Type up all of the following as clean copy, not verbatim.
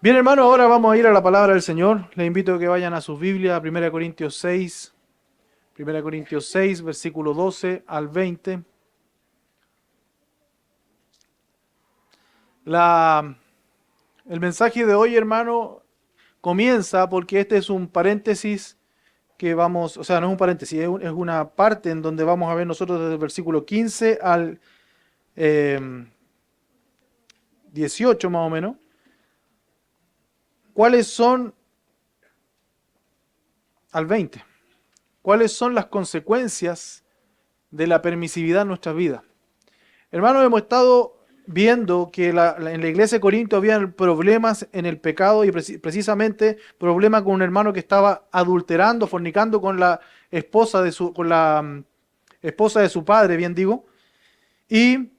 Bien, hermano, ahora vamos a ir a la palabra del Señor. Les invito a que vayan a sus Biblias, a 1 Corintios 6, 1 Corintios 6, versículo 12 al 20. La, el mensaje de hoy, hermano, comienza porque este es un paréntesis que vamos, o sea, no es un paréntesis, es una parte en donde vamos a ver nosotros desde el versículo 15 al 18 más o menos, cuáles son, al 20, cuáles son las consecuencias de la permisividad en nuestras vidas. Hermanos, hemos estado viendo que en la iglesia de Corinto había problemas en el pecado y precisamente problemas con un hermano que estaba adulterando, fornicando con la esposa de esposa de su padre, bien digo. Y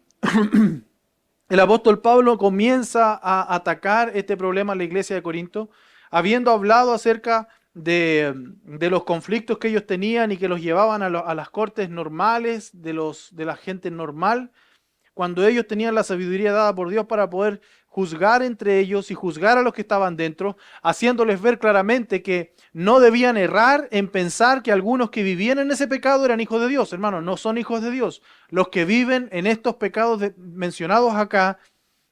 el apóstol Pablo comienza a atacar este problema en la iglesia de Corinto, habiendo hablado acerca de los conflictos que ellos tenían y que los llevaban a las cortes normales de la gente normal, cuando ellos tenían la sabiduría dada por Dios para poder juzgar entre ellos y juzgar a los que estaban dentro, haciéndoles ver claramente que no debían errar en pensar que algunos que vivían en ese pecado eran hijos de Dios. Hermanos, no son hijos de Dios. Los que viven en estos pecados mencionados acá,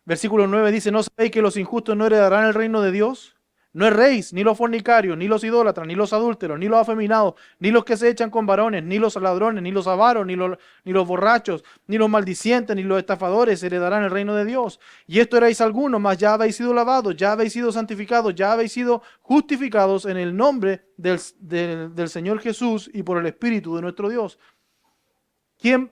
versículo 9 dice: ¿no sabéis que los injustos no heredarán el reino de Dios? No erréis, ni los fornicarios, ni los idólatras, ni los adúlteros, ni los afeminados, ni los que se echan con varones, ni los ladrones, ni los avaros, ni los borrachos, ni los maldicientes, ni los estafadores heredarán el reino de Dios. Y esto erais algunos, mas ya habéis sido lavados, ya habéis sido santificados, ya habéis sido justificados en el nombre del Señor Jesús y por el Espíritu de nuestro Dios.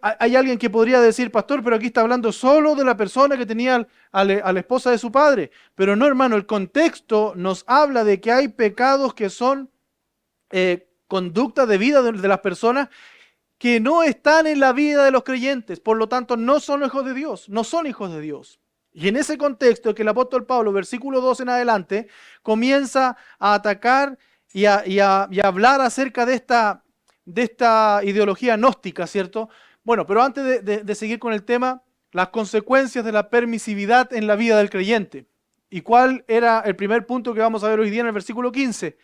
Hay alguien que podría decir: pastor, pero aquí está hablando solo de la persona que tenía a la esposa de su padre. Pero no, hermano, el contexto nos habla de que hay pecados que son conductas de vida de las personas que no están en la vida de los creyentes. Por lo tanto, no son hijos de Dios, no son hijos de Dios. Y en ese contexto que el apóstol Pablo, versículo 2 en adelante, comienza a atacar y a hablar acerca de esta ideología gnóstica, ¿cierto? Bueno, pero antes de seguir con el tema, las consecuencias de la permisividad en la vida del creyente. ¿Y cuál era el primer punto que vamos a ver hoy día en el versículo 15?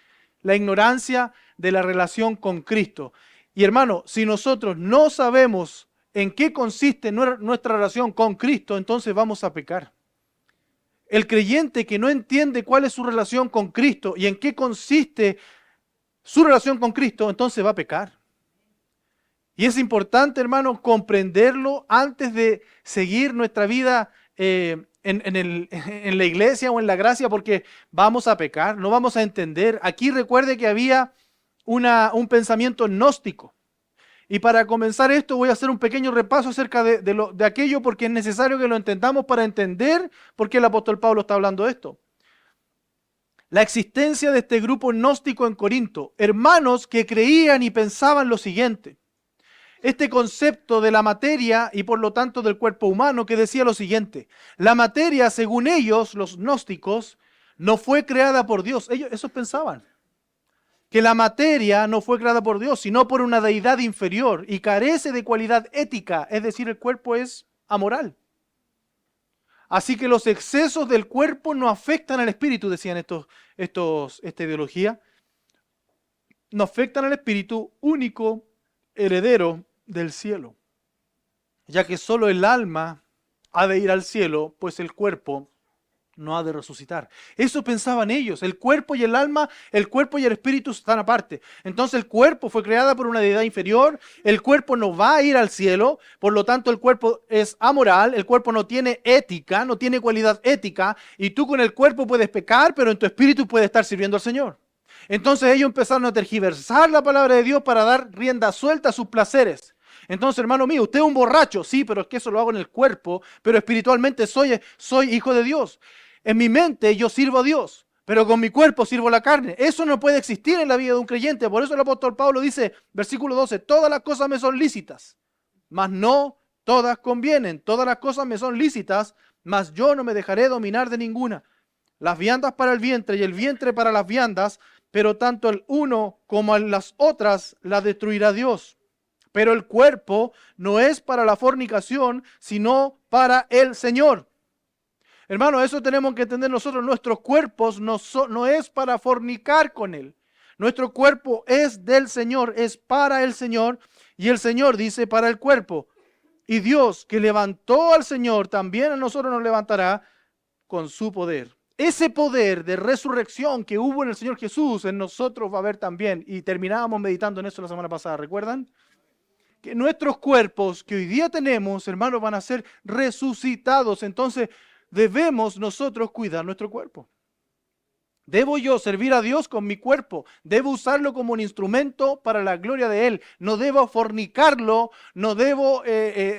La ignorancia de la relación con Cristo. Y hermano, si nosotros no sabemos en qué consiste nuestra relación con Cristo, entonces vamos a pecar. El creyente que no entiende cuál es su relación con Cristo y en qué consiste su relación con Cristo, entonces va a pecar. Y es importante, hermano, comprenderlo antes de seguir nuestra vida en la iglesia o en la gracia, porque vamos a pecar, no vamos a entender. Aquí recuerde que había un pensamiento gnóstico. Y para comenzar esto voy a hacer un pequeño repaso acerca de aquello, porque es necesario que lo entendamos para entender por qué el apóstol Pablo está hablando de esto. La existencia de este grupo gnóstico en Corinto, hermanos que creían y pensaban lo siguiente: este concepto de la materia y por lo tanto del cuerpo humano, que decía lo siguiente: la materia, según ellos, los gnósticos, no fue creada por Dios. Ellos eso pensaban, que la materia no fue creada por Dios, sino por una deidad inferior y carece de cualidad ética, es decir, el cuerpo es amoral. Así que los excesos del cuerpo no afectan al espíritu, decían esta ideología, no afectan al espíritu, único heredero del cielo, ya que solo el alma ha de ir al cielo, pues el cuerpo no ha de resucitar. Eso pensaban ellos: el cuerpo y el alma, el cuerpo y el espíritu están aparte. Entonces el cuerpo fue creado por una deidad inferior, el cuerpo no va a ir al cielo, por lo tanto el cuerpo es amoral, el cuerpo no tiene ética, no tiene cualidad ética, y tú con el cuerpo puedes pecar, pero en tu espíritu puedes estar sirviendo al Señor. Entonces ellos empezaron a tergiversar la palabra de Dios para dar rienda suelta a sus placeres. Entonces, hermano mío, usted es un borracho, sí, pero es que eso lo hago en el cuerpo, pero espiritualmente soy hijo de Dios. En mi mente yo sirvo a Dios, pero con mi cuerpo sirvo a la carne. Eso no puede existir en la vida de un creyente. Por eso el apóstol Pablo dice, versículo 12, todas las cosas me son lícitas, mas no todas convienen. Todas las cosas me son lícitas, mas yo no me dejaré dominar de ninguna. Las viandas para el vientre y el vientre para las viandas, pero tanto el uno como las otras las destruirá Dios. Pero el cuerpo no es para la fornicación, sino para el Señor. Hermano, eso tenemos que entender nosotros. Nuestros cuerpos no es para fornicar con Él. Nuestro cuerpo es del Señor, es para el Señor. Y el Señor dice para el cuerpo. Y Dios que levantó al Señor, también a nosotros nos levantará con su poder. Ese poder de resurrección que hubo en el Señor Jesús, en nosotros va a haber también. Y terminábamos meditando en eso la semana pasada, ¿recuerdan? Que nuestros cuerpos que hoy día tenemos, hermanos, van a ser resucitados. Entonces, debemos nosotros cuidar nuestro cuerpo. Debo yo servir a Dios con mi cuerpo. Debo usarlo como un instrumento para la gloria de Él. No debo fornicarlo. No debo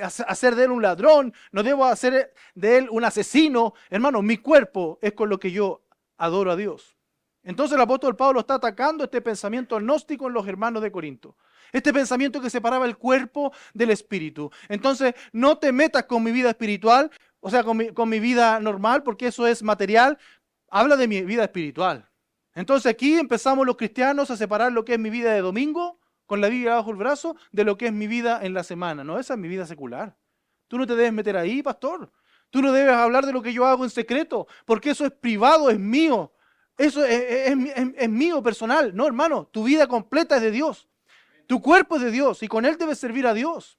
hacer de Él un ladrón. No debo hacer de Él un asesino. Hermano, mi cuerpo es con lo que yo adoro a Dios. Entonces el apóstol Pablo está atacando este pensamiento gnóstico en los hermanos de Corinto. Este pensamiento que separaba el cuerpo del espíritu. Entonces, no te metas con mi vida espiritual, o sea, con mi vida normal, porque eso es material. Habla de mi vida espiritual. Entonces aquí empezamos los cristianos a separar lo que es mi vida de domingo, con la Biblia bajo el brazo, de lo que es mi vida en la semana. No, esa es mi vida secular. Tú no te debes meter ahí, pastor. Tú no debes hablar de lo que yo hago en secreto, porque eso es privado, es mío. Eso es mío, personal. No, hermano, tu vida completa es de Dios. Tu cuerpo es de Dios y con él debes servir a Dios.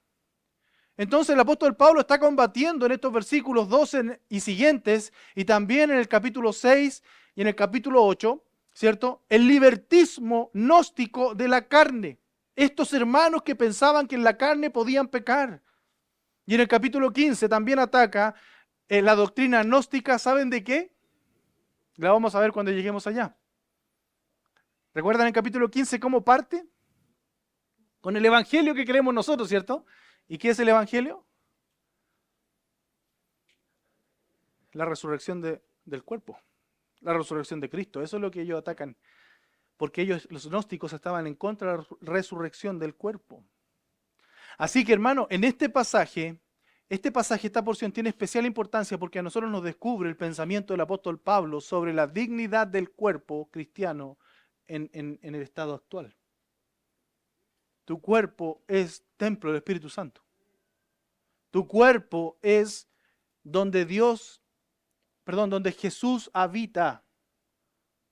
Entonces el apóstol Pablo está combatiendo en estos versículos 12 y siguientes, y también en el capítulo 6 y en el capítulo 8, ¿cierto? El libertismo gnóstico de la carne. Estos hermanos que pensaban que en la carne podían pecar. Y en el capítulo 15 también ataca la doctrina gnóstica, ¿saben de qué? La vamos a ver cuando lleguemos allá. ¿Recuerdan el capítulo 15 cómo parte? Con el evangelio que creemos nosotros, ¿cierto? ¿Y qué es el evangelio? La resurrección del cuerpo, la resurrección de Cristo. Eso es lo que ellos atacan, porque ellos, los gnósticos, estaban en contra de la resurrección del cuerpo. Así que, hermano, en este pasaje, esta porción tiene especial importancia porque a nosotros nos descubre el pensamiento del apóstol Pablo sobre la dignidad del cuerpo cristiano en el estado actual. Tu cuerpo es templo del Espíritu Santo. Tu cuerpo es donde donde Jesús habita.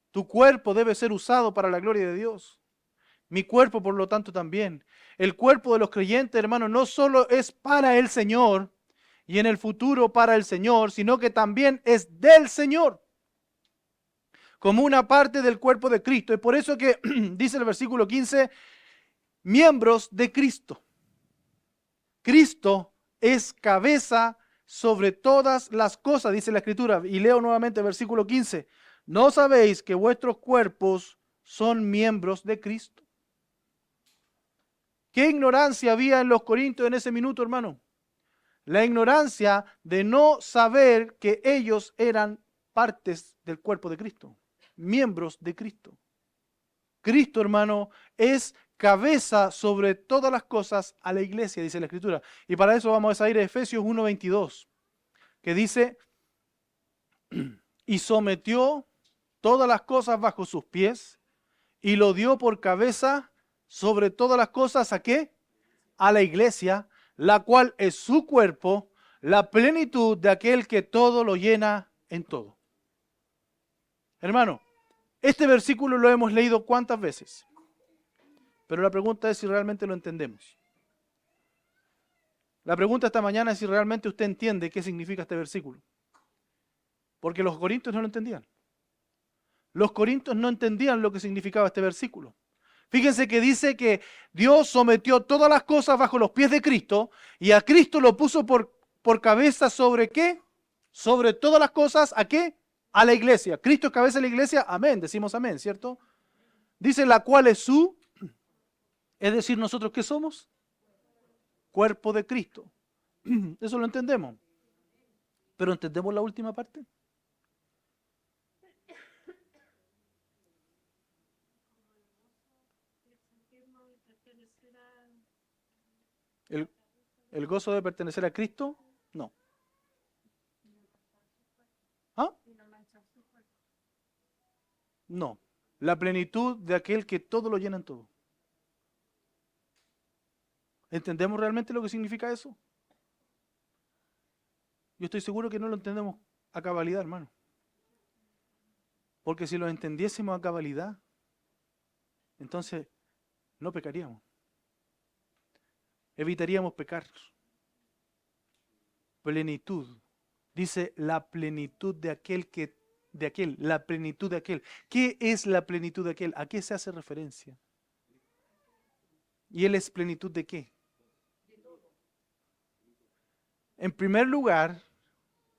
Tu cuerpo debe ser usado para la gloria de Dios. Mi cuerpo, por lo tanto, también. El cuerpo de los creyentes, hermanos, no solo es para el Señor y en el futuro para el Señor, sino que también es del Señor, como una parte del cuerpo de Cristo. Es por eso que dice el versículo 15, miembros de Cristo. Cristo es cabeza sobre todas las cosas, dice la Escritura. Y leo nuevamente el versículo 15. ¿No sabéis que vuestros cuerpos son miembros de Cristo? ¿Qué ignorancia había en los corintios en ese minuto, hermano? La ignorancia de no saber que ellos eran partes del cuerpo de Cristo, miembros de Cristo. Cristo, hermano, es cabeza sobre todas las cosas a la iglesia, dice la Escritura. Y para eso vamos a ir a Efesios 1:22, que dice, y sometió todas las cosas bajo sus pies, y lo dio por cabeza sobre todas las cosas, ¿a qué? A la iglesia, la cual es su cuerpo, la plenitud de aquel que todo lo llena en todo. Hermano, este versículo lo hemos leído ¿cuántas veces? Pero la pregunta es si realmente lo entendemos. La pregunta esta mañana es si realmente usted entiende qué significa este versículo. Porque los corintios no lo entendían. Los corintios no entendían lo que significaba este versículo. Fíjense que dice que Dios sometió todas las cosas bajo los pies de Cristo y a Cristo lo puso por cabeza sobre ¿qué? Sobre todas las cosas, ¿a qué? A la iglesia. Cristo es cabeza de la iglesia, amén, decimos amén, ¿cierto? Dice la cual es su, es decir, nosotros ¿qué somos? Cuerpo de Cristo. Eso lo entendemos. Pero ¿entendemos la última parte? ¿El, el gozo de pertenecer a Cristo? No. ¿Ah? No. La plenitud de aquel que todo lo llena en todo. ¿Entendemos realmente lo que significa eso? Yo estoy seguro que no lo entendemos a cabalidad, hermano. Porque si lo entendiésemos a cabalidad, entonces no pecaríamos. Evitaríamos pecar. Plenitud. Dice la plenitud de aquel la plenitud de aquel. ¿Qué es la plenitud de aquel? ¿A qué se hace referencia? ¿Y él es plenitud de qué? En primer lugar,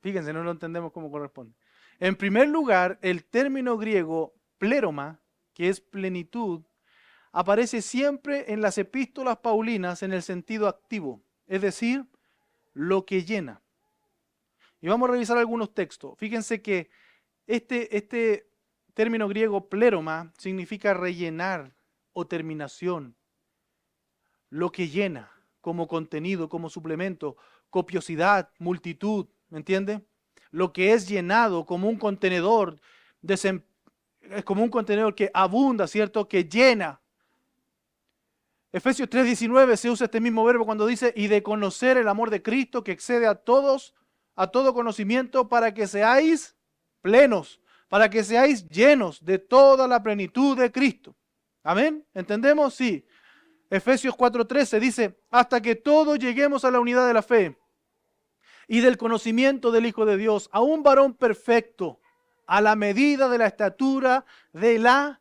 fíjense, no lo entendemos como corresponde. En primer lugar, el término griego pleroma, que es plenitud, aparece siempre en las epístolas paulinas en el sentido activo, es decir, lo que llena. Y vamos a revisar algunos textos. Fíjense que este término griego pleroma significa rellenar o terminación, lo que llena como contenido, como suplemento, copiosidad, multitud, ¿me entiende? Lo que es llenado como un contenedor, es como un contenedor que abunda, ¿cierto? Que llena. Efesios 3:19 se usa este mismo verbo cuando dice, y de conocer el amor de Cristo que excede a todo conocimiento, para que seáis plenos, para que seáis llenos de toda la plenitud de Cristo. ¿Amén? ¿Entendemos? Sí. Efesios 4:13 dice, hasta que todos lleguemos a la unidad de la fe y del conocimiento del Hijo de Dios, a un varón perfecto, a la medida de la estatura de la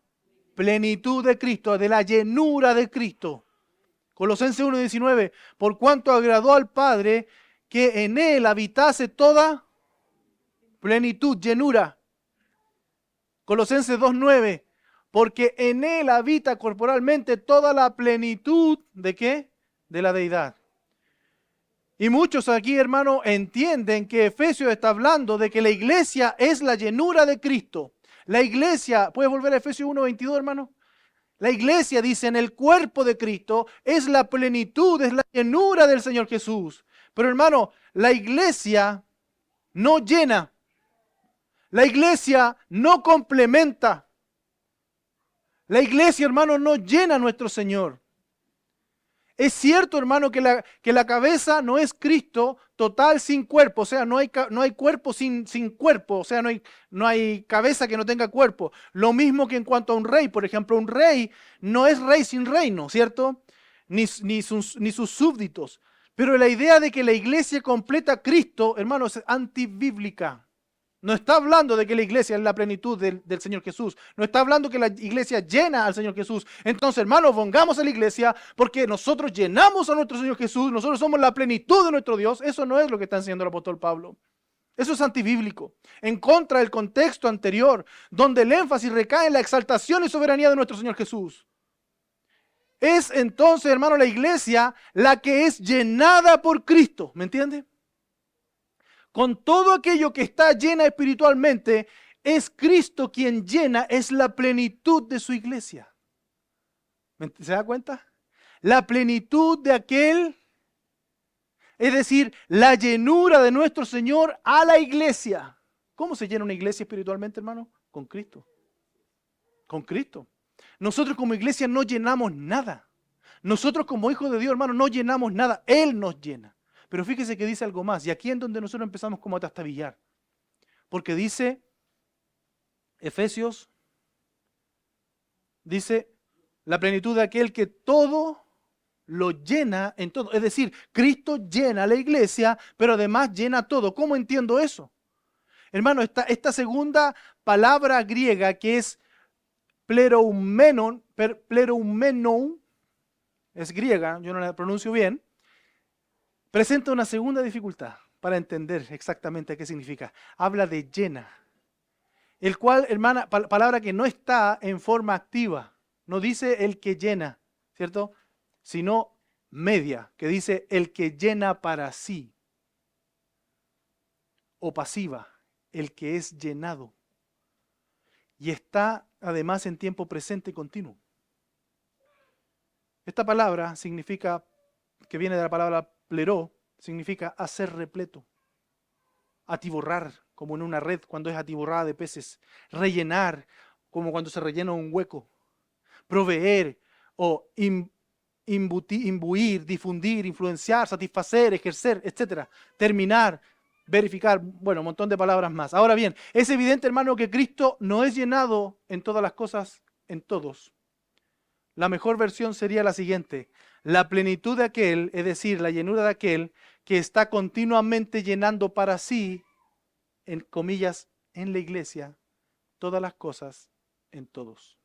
plenitud de Cristo, de la llenura de Cristo. Colosenses 1:19, por cuanto agradó al Padre que en él habitase toda plenitud, llenura. Colosenses 2:9, porque en él habita corporalmente toda la plenitud, ¿de qué? De la deidad. Y muchos aquí, hermano, entienden que Efesios está hablando de que la iglesia es la llenura de Cristo. La iglesia, ¿puedes volver a Efesios 1:22, hermano? La iglesia, dice, en el cuerpo de Cristo es la plenitud, es la llenura del Señor Jesús. Pero hermano, la iglesia no llena. La iglesia no complementa. La iglesia, hermano, no llena a nuestro Señor. Es cierto, hermano, que la cabeza no es Cristo total sin cuerpo. O sea, no hay cuerpo sin cuerpo. O sea, no hay cabeza que no tenga cuerpo. Lo mismo que en cuanto a un rey. Por ejemplo, un rey no es rey sin reino, ¿cierto? Ni sus súbditos. Pero la idea de que la iglesia completa a Cristo, hermano, es antibíblica. No está hablando de que la iglesia es la plenitud del Señor Jesús. No está hablando que la iglesia llena al Señor Jesús. Entonces, hermanos, pongamos a la iglesia porque nosotros llenamos a nuestro Señor Jesús. Nosotros somos la plenitud de nuestro Dios. Eso no es lo que está enseñando el apóstol Pablo. Eso es antibíblico. En contra del contexto anterior, donde el énfasis recae en la exaltación y soberanía de nuestro Señor Jesús. Es entonces, hermano, la iglesia la que es llenada por Cristo. ¿Me entiende? Con todo aquello que está llena espiritualmente, es Cristo quien llena, es la plenitud de su iglesia. ¿Se da cuenta? La plenitud de aquel, es decir, la llenura de nuestro Señor a la iglesia. ¿Cómo se llena una iglesia espiritualmente, hermano? Con Cristo. Con Cristo. Nosotros como iglesia no llenamos nada. Nosotros como hijos de Dios, hermano, no llenamos nada. Él nos llena. Pero fíjese que dice algo más, y aquí es donde nosotros empezamos como a trastabillar. Porque dice, Efesios, dice, la plenitud de aquel que todo lo llena en todo. Es decir, Cristo llena a la iglesia, pero además llena todo. ¿Cómo entiendo eso? Hermano, esta segunda palabra griega que es pleromeno, es griega, yo no la pronuncio bien, presenta una segunda dificultad para entender exactamente qué significa. Habla de llena, el cual, hermana, palabra que no está en forma activa, no dice el que llena, ¿cierto? Sino media, que dice el que llena para sí, o pasiva, el que es llenado. Y está además en tiempo presente y continuo. Esta palabra significa, que viene de la palabra pleró, significa hacer repleto, atiborrar, como en una red cuando es atiborrada de peces, rellenar, como cuando se rellena un hueco, proveer o imbuir, difundir, influenciar, satisfacer, ejercer, etc. Terminar, verificar, bueno, un montón de palabras más. Ahora bien, es evidente, hermano, que Cristo no es llenado en todas las cosas, en todos. La mejor versión sería la siguiente: la plenitud de aquel, es decir, la llenura de aquel que está continuamente llenando para sí, en comillas, en la iglesia, todas las cosas en todos.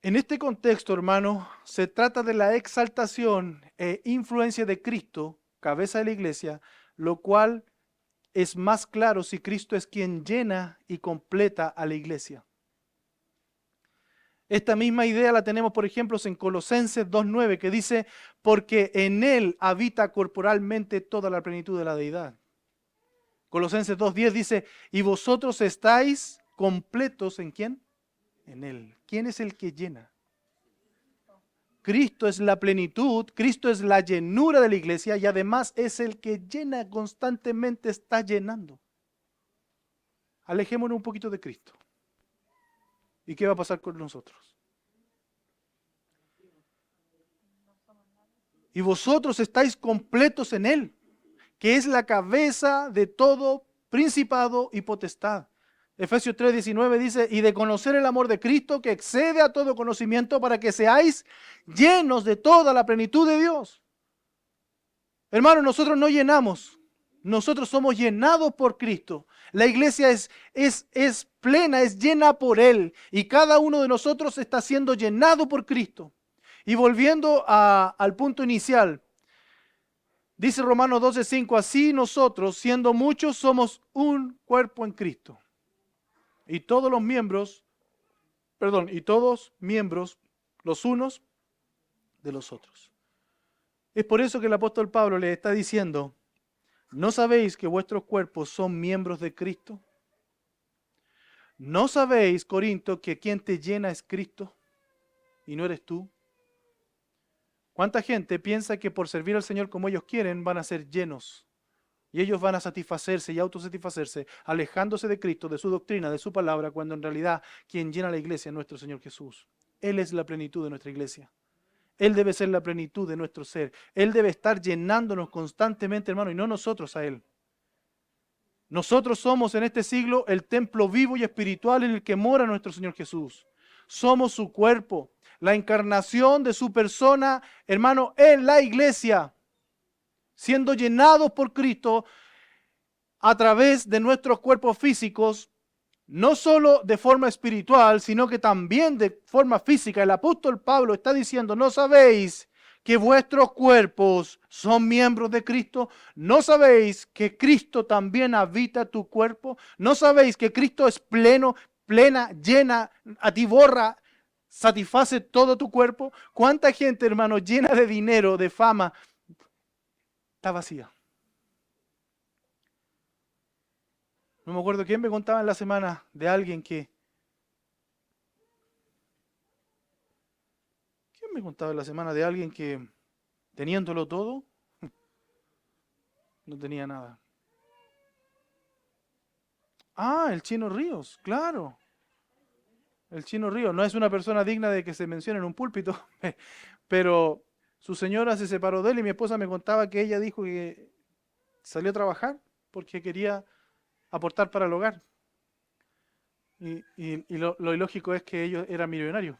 En este contexto, hermano, se trata de la exaltación e influencia de Cristo, cabeza de la iglesia, lo cual es más claro si Cristo es quien llena y completa a la iglesia. Esta misma idea la tenemos, por ejemplo, en Colosenses 2:9, que dice, porque en Él habita corporalmente toda la plenitud de la deidad. Colosenses 2:10 dice, y vosotros estáis completos ¿en quién? En Él. ¿Quién es el que llena? Cristo es la plenitud, Cristo es la llenura de la iglesia y además es el que llena constantemente, está llenando. Alejémonos un poquito de Cristo. ¿Y qué va a pasar con nosotros? Y vosotros estáis completos en Él, que es la cabeza de todo principado y potestad. Efesios 3:19 dice, y de conocer el amor de Cristo que excede a todo conocimiento para que seáis llenos de toda la plenitud de Dios. Hermanos, nosotros no llenamos, nosotros somos llenados por Cristo. La iglesia es plena, es llena por Él y cada uno de nosotros está siendo llenado por Cristo. Y volviendo al punto inicial, dice Romanos 12:5, así nosotros, siendo muchos, somos un cuerpo en Cristo. Y todos miembros los unos de los otros. Es por eso que el apóstol Pablo le está diciendo, ¿no sabéis que vuestros cuerpos son miembros de Cristo? ¿No sabéis, Corinto, que quien te llena es Cristo y no eres tú? ¿Cuánta gente piensa que por servir al Señor como ellos quieren van a ser llenos? Y ellos van a satisfacerse y autosatisfacerse, alejándose de Cristo, de su doctrina, de su palabra, cuando en realidad quien llena la iglesia es nuestro Señor Jesús. Él es la plenitud de nuestra iglesia. Él debe ser la plenitud de nuestro ser. Él debe estar llenándonos constantemente, hermano, y no nosotros a Él. Nosotros somos en este siglo el templo vivo y espiritual en el que mora nuestro Señor Jesús. Somos su cuerpo, la encarnación de su persona, hermano, en la iglesia, siendo llenados por Cristo a través de nuestros cuerpos físicos, no solo de forma espiritual, sino que también de forma física. El apóstol Pablo está diciendo, ¿no sabéis que vuestros cuerpos son miembros de Cristo? ¿No sabéis que Cristo también habita tu cuerpo? ¿No sabéis que Cristo es pleno, plena, llena, atiborra, satisface todo tu cuerpo? ¿Cuánta gente, hermano, llena de dinero, de fama, está vacía? No me acuerdo quién me contaba en la semana de alguien que... ¿Quién me contaba en la semana de alguien que, teniéndolo todo, no tenía nada? Ah, el Chino Ríos, claro. El Chino Ríos no es una persona digna de que se mencione en un púlpito, pero su señora se separó de él y mi esposa me contaba que ella dijo que salió a trabajar porque quería aportar para el hogar. Y lo ilógico es que ellos eran millonarios.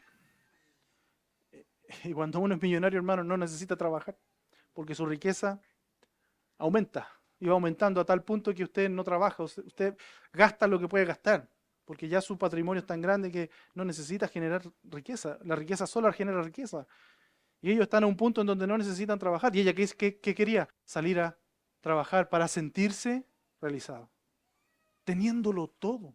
Y cuando uno es millonario, hermano, no necesita trabajar, porque su riqueza aumenta. Y va aumentando a tal punto que usted no trabaja, usted gasta lo que puede gastar, porque ya su patrimonio es tan grande que no necesita generar riqueza. La riqueza sola genera riqueza. Y ellos están a un punto en donde no necesitan trabajar. ¿Y ella qué quería? Salir a trabajar para sentirse realizado, teniéndolo todo.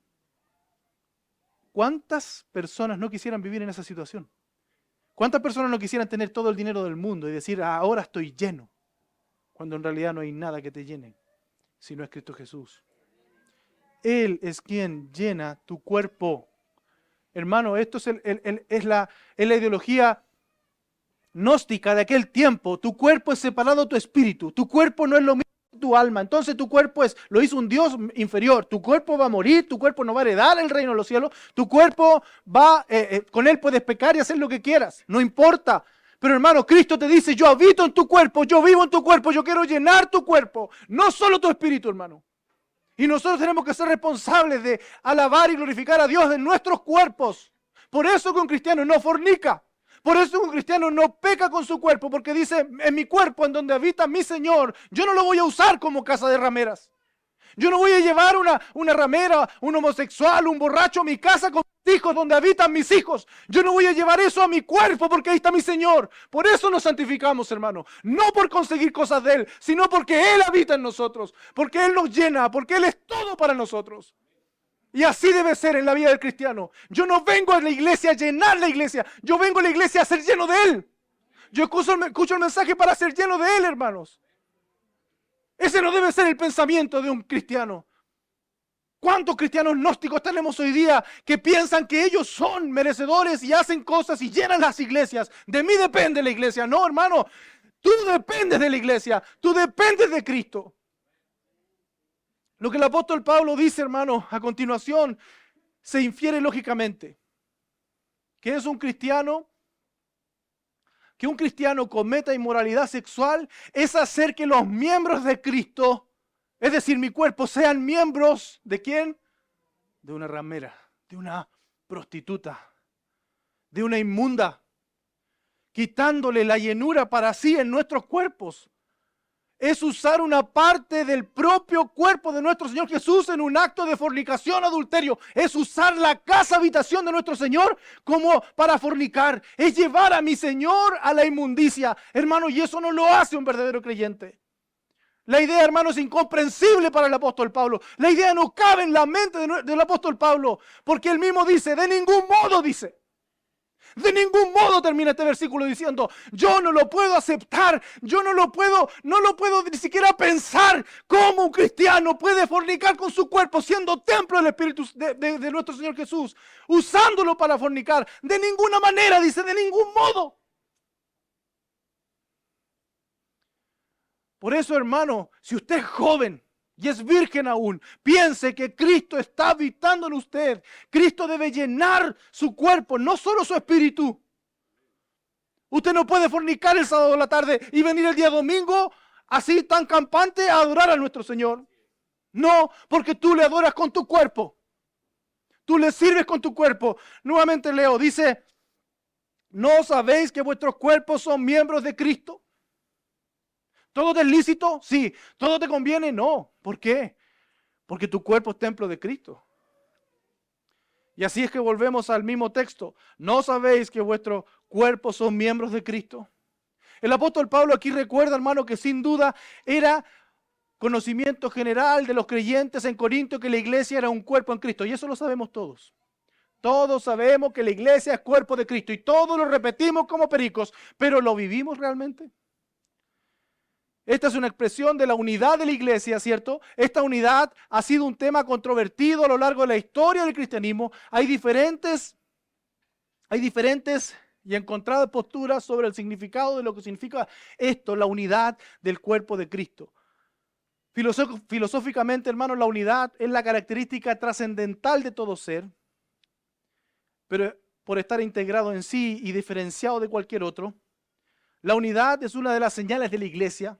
¿Cuántas personas no quisieran vivir en esa situación? ¿Cuántas personas no quisieran tener todo el dinero del mundo y decir, ahora estoy lleno? Cuando en realidad no hay nada que te llene, si no es Cristo Jesús. Él es quien llena tu cuerpo. Hermano, esto es la ideología gnóstica de aquel tiempo. Tu cuerpo es separado de tu espíritu. Tu cuerpo no es lo mismo que tu alma. Entonces tu cuerpo lo hizo un Dios inferior. Tu cuerpo va a morir, tu cuerpo no va a heredar el reino de los cielos. Tu cuerpo con él puedes pecar y hacer lo que quieras. No importa. Pero hermano, Cristo te dice, yo habito en tu cuerpo, yo vivo en tu cuerpo, yo quiero llenar tu cuerpo, no solo tu espíritu, hermano. Y nosotros tenemos que ser responsables de alabar y glorificar a Dios en nuestros cuerpos. Por eso que un cristiano no fornica. Por eso que un cristiano no peca con su cuerpo, porque dice, en mi cuerpo, en donde habita mi Señor, yo no lo voy a usar como casa de rameras. Yo no voy a llevar una ramera, un homosexual, un borracho a mi casa con mis hijos, donde habitan mis hijos. Yo no voy a llevar eso a mi cuerpo porque ahí está mi Señor. Por eso nos santificamos, hermano. No por conseguir cosas de Él, sino porque Él habita en nosotros. Porque Él nos llena, porque Él es todo para nosotros. Y así debe ser en la vida del cristiano. Yo no vengo a la iglesia a llenar la iglesia. Yo vengo a la iglesia a ser lleno de Él. Yo escucho el mensaje para ser lleno de Él, hermanos. Ese no debe ser el pensamiento de un cristiano. ¿Cuántos cristianos gnósticos tenemos hoy día que piensan que ellos son merecedores y hacen cosas y llenan las iglesias? De mí depende la iglesia. No, hermano, tú dependes de la iglesia. Tú dependes de Cristo. Lo que el apóstol Pablo dice, hermano, a continuación, se infiere lógicamente. ¿Qué es un cristiano? Que un cristiano cometa inmoralidad sexual es hacer que los miembros de Cristo, es decir, mi cuerpo, sean miembros ¿de quién? De una ramera, de una prostituta, de una inmunda, quitándole la llenura para sí en nuestros cuerpos. Es usar una parte del propio cuerpo de nuestro Señor Jesús en un acto de fornicación, adulterio. Es usar la casa habitación de nuestro Señor como para fornicar. Es llevar a mi Señor a la inmundicia. Hermano, y eso no lo hace un verdadero creyente. La idea, hermano, es incomprensible para el apóstol Pablo. La idea no cabe en la mente del apóstol Pablo. Porque él mismo dice, de ningún modo dice. De ningún modo termina este versículo diciendo, yo no lo puedo aceptar, yo no lo puedo ni siquiera pensar cómo un cristiano puede fornicar con su cuerpo siendo templo del Espíritu de nuestro Señor Jesús, usándolo para fornicar. De ninguna manera, dice, de ningún modo. Por eso, hermano, si usted es joven y es virgen aún, piense que Cristo está habitando en usted. Cristo debe llenar su cuerpo, no solo su espíritu. Usted no puede fornicar el sábado de la tarde y venir el día domingo así tan campante a adorar a nuestro Señor. No, porque tú le adoras con tu cuerpo. Tú le sirves con tu cuerpo. Nuevamente leo, dice, ¿no sabéis que vuestros cuerpos son miembros de Cristo? ¿Todo te es lícito? Sí. ¿Todo te conviene? No. ¿Por qué? Porque tu cuerpo es templo de Cristo. Y así es que volvemos al mismo texto. ¿No sabéis que vuestros cuerpos son miembros de Cristo? El apóstol Pablo aquí recuerda, hermano, que sin duda era conocimiento general de los creyentes en Corinto que la iglesia era un cuerpo en Cristo. Y eso lo sabemos todos. Todos sabemos que la iglesia es cuerpo de Cristo y todos lo repetimos como pericos, pero ¿lo vivimos realmente? Esta es una expresión de la unidad de la iglesia, ¿cierto? Esta unidad ha sido un tema controvertido a lo largo de la historia del cristianismo. Hay diferentes y encontradas posturas sobre el significado de lo que significa esto, la unidad del cuerpo de Cristo. Filosóficamente, hermanos, la unidad es la característica trascendental de todo ser, pero por estar integrado en sí y diferenciado de cualquier otro. La unidad es una de las señales de la iglesia.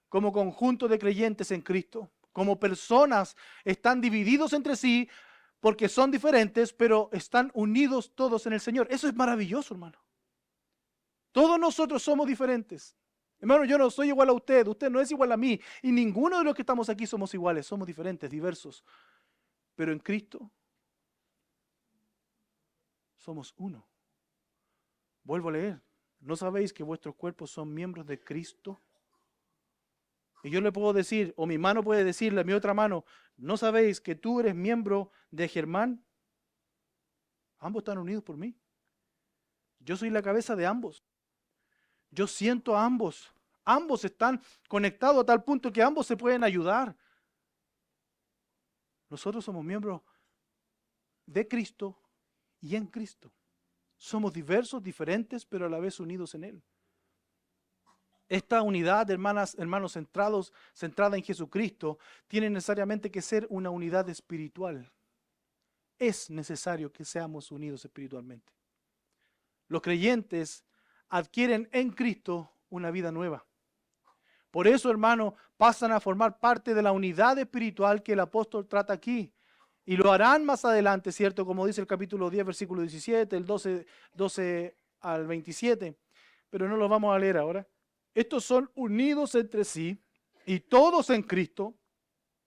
Como conjunto de creyentes en Cristo, como personas, están divididos entre sí porque son diferentes, pero están unidos todos en el Señor. Eso es maravilloso, hermano. Todos nosotros somos diferentes. Hermano, yo no soy igual a usted, usted no es igual a mí, y ninguno de los que estamos aquí somos iguales, somos diferentes, diversos. Pero en Cristo somos uno. Vuelvo a leer. ¿No sabéis que vuestros cuerpos son miembros de Cristo? Y yo le puedo decir, o mi mano puede decirle a mi otra mano, ¿no sabéis que tú eres miembro de Germán? Ambos están unidos por mí. Yo soy la cabeza de ambos. Yo siento a ambos. Ambos están conectados a tal punto que ambos se pueden ayudar. Nosotros somos miembros de Cristo y en Cristo. Somos diversos, diferentes, pero a la vez unidos en Él. Esta unidad, hermanos centrada en Jesucristo, tiene necesariamente que ser una unidad espiritual. Es necesario que seamos unidos espiritualmente. Los creyentes adquieren en Cristo una vida nueva. Por eso, hermano, pasan a formar parte de la unidad espiritual que el apóstol trata aquí. Y lo harán más adelante, ¿cierto? Como dice el capítulo 10, versículo 17, el 12 al 27. Pero no lo vamos a leer ahora. Estos son unidos entre sí y todos en Cristo,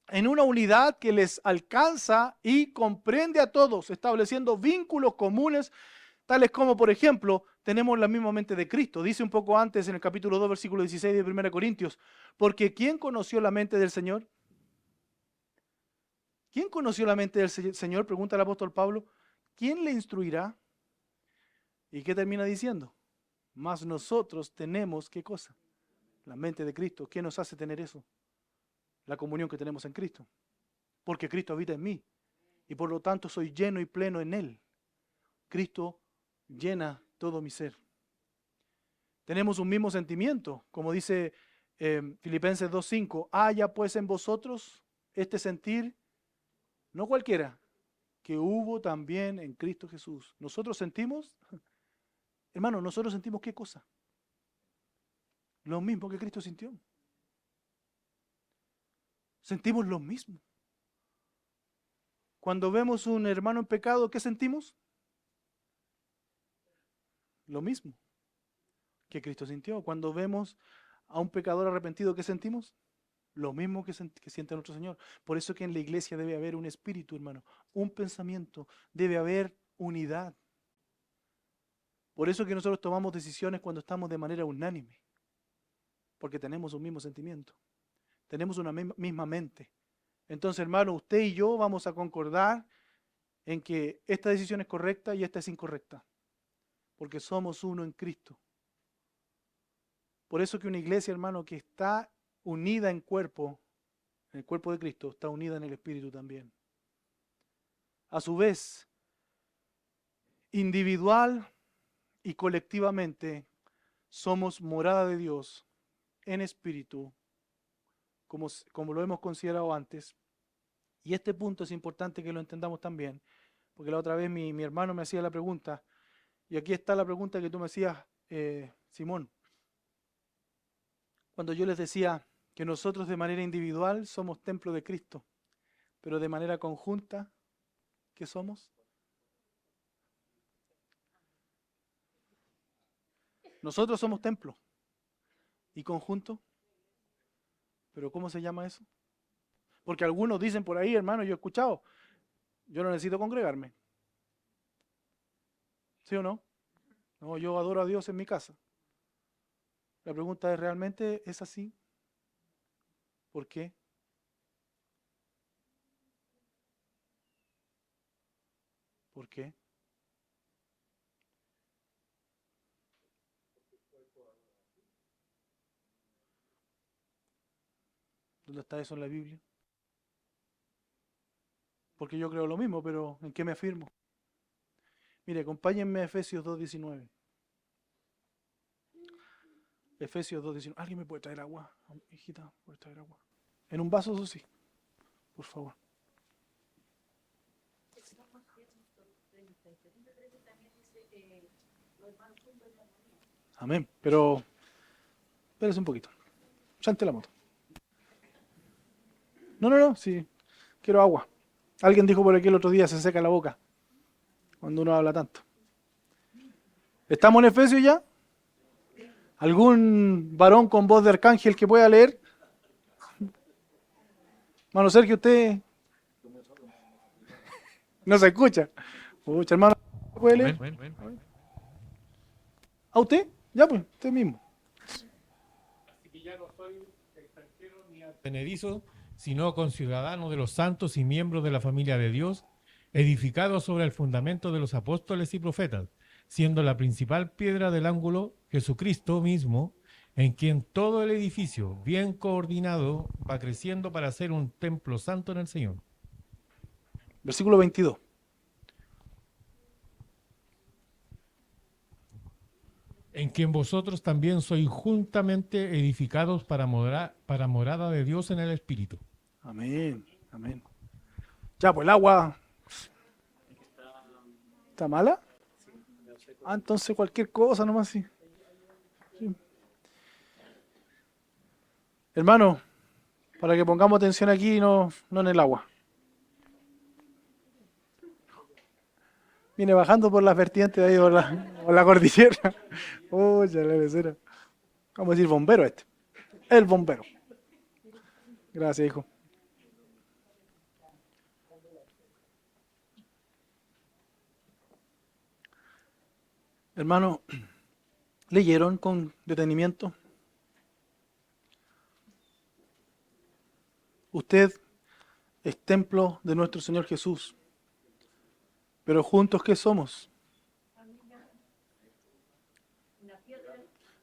en una unidad que les alcanza y comprende a todos, estableciendo vínculos comunes, tales como, por ejemplo, tenemos la misma mente de Cristo. Dice un poco antes en el capítulo 2, versículo 16 de 1 Corintios, porque ¿quién conoció la mente del Señor? ¿Quién conoció la mente del Señor? Pregunta el apóstol Pablo. ¿Quién le instruirá? ¿Y qué termina diciendo? Mas nosotros tenemos, ¿qué cosa? La mente de Cristo. ¿Qué nos hace tener eso? La comunión que tenemos en Cristo. Porque Cristo habita en mí. Y por lo tanto soy lleno y pleno en Él. Cristo llena todo mi ser. Tenemos un mismo sentimiento, como dice Filipenses 2:5. Haya pues en vosotros este sentir, no cualquiera, que hubo también en Cristo Jesús. Nosotros sentimos, hermano, nosotros sentimos ¿qué cosa? Lo mismo que Cristo sintió. Sentimos lo mismo. Cuando vemos un hermano en pecado, ¿qué sentimos? Lo mismo que Cristo sintió. Cuando vemos a un pecador arrepentido, ¿qué sentimos? Lo mismo que siente nuestro Señor. Por eso que en la iglesia debe haber un espíritu, hermano, un pensamiento, debe haber unidad. Por eso que nosotros tomamos decisiones cuando estamos de manera unánime, porque tenemos un mismo sentimiento, tenemos una misma mente. Entonces, hermano, usted y yo vamos a concordar en que esta decisión es correcta y esta es incorrecta, porque somos uno en Cristo. Por eso que una iglesia, hermano, que está unida en el cuerpo de Cristo, está unida en el Espíritu también. A su vez, individual y colectivamente, somos morada de Dios en espíritu, como lo hemos considerado antes. Y este punto es importante que lo entendamos también, porque la otra vez mi hermano me hacía la pregunta, y aquí está la pregunta que tú me hacías, Simón. Cuando yo les decía que nosotros de manera individual somos templo de Cristo, pero de manera conjunta, ¿qué somos? Nosotros somos templo. ¿Y conjunto? ¿Pero cómo se llama eso? Porque algunos dicen por ahí, hermano, yo he escuchado, yo no necesito congregarme. ¿Sí o no? No, yo adoro a Dios en mi casa. La pregunta es, ¿realmente es así? ¿Por qué? ¿Por qué? ¿Dónde está eso en la Biblia? Porque yo creo lo mismo, pero ¿en qué me afirmo? Mire, acompáñenme a Efesios 2:19. Efesios 2:19. ¿Alguien me puede traer agua? Hijita, ¿puede traer agua? En un vaso, eso sí, por favor. Amén. Pero, espérese un poquito. Chante la moto. No, sí. Quiero agua. Alguien dijo por aquí el otro día, se seca la boca cuando uno habla tanto. ¿Estamos en Efesios ya? ¿Algún varón con voz de arcángel que pueda leer? Hermano Sergio, usted no se escucha. Pucha, hermano, ¿puede leer? ¿A usted? Ya pues, usted mismo. Así que ya no soy extranjero ni advenedizo, sino conciudadano de los santos y miembros de la familia de Dios, edificado sobre el fundamento de los apóstoles y profetas, siendo la principal piedra del ángulo Jesucristo mismo, en quien todo el edificio, bien coordinado, va creciendo para ser un templo santo en el Señor. Versículo 22. En quien vosotros también sois juntamente edificados para morada de Dios en el Espíritu. Amén, amén. Ya, pues el agua está mala. Ah, entonces cualquier cosa nomás sí. Hermano, para que pongamos atención aquí, no en el agua. Viene bajando por las vertientes de ahí, por la cordillera. Uy, ya la becera. Vamos a decir bombero este. El bombero. Gracias, hijo. Hermano, ¿leyeron con detenimiento? Usted es templo de nuestro Señor Jesús. Pero juntos, ¿qué somos?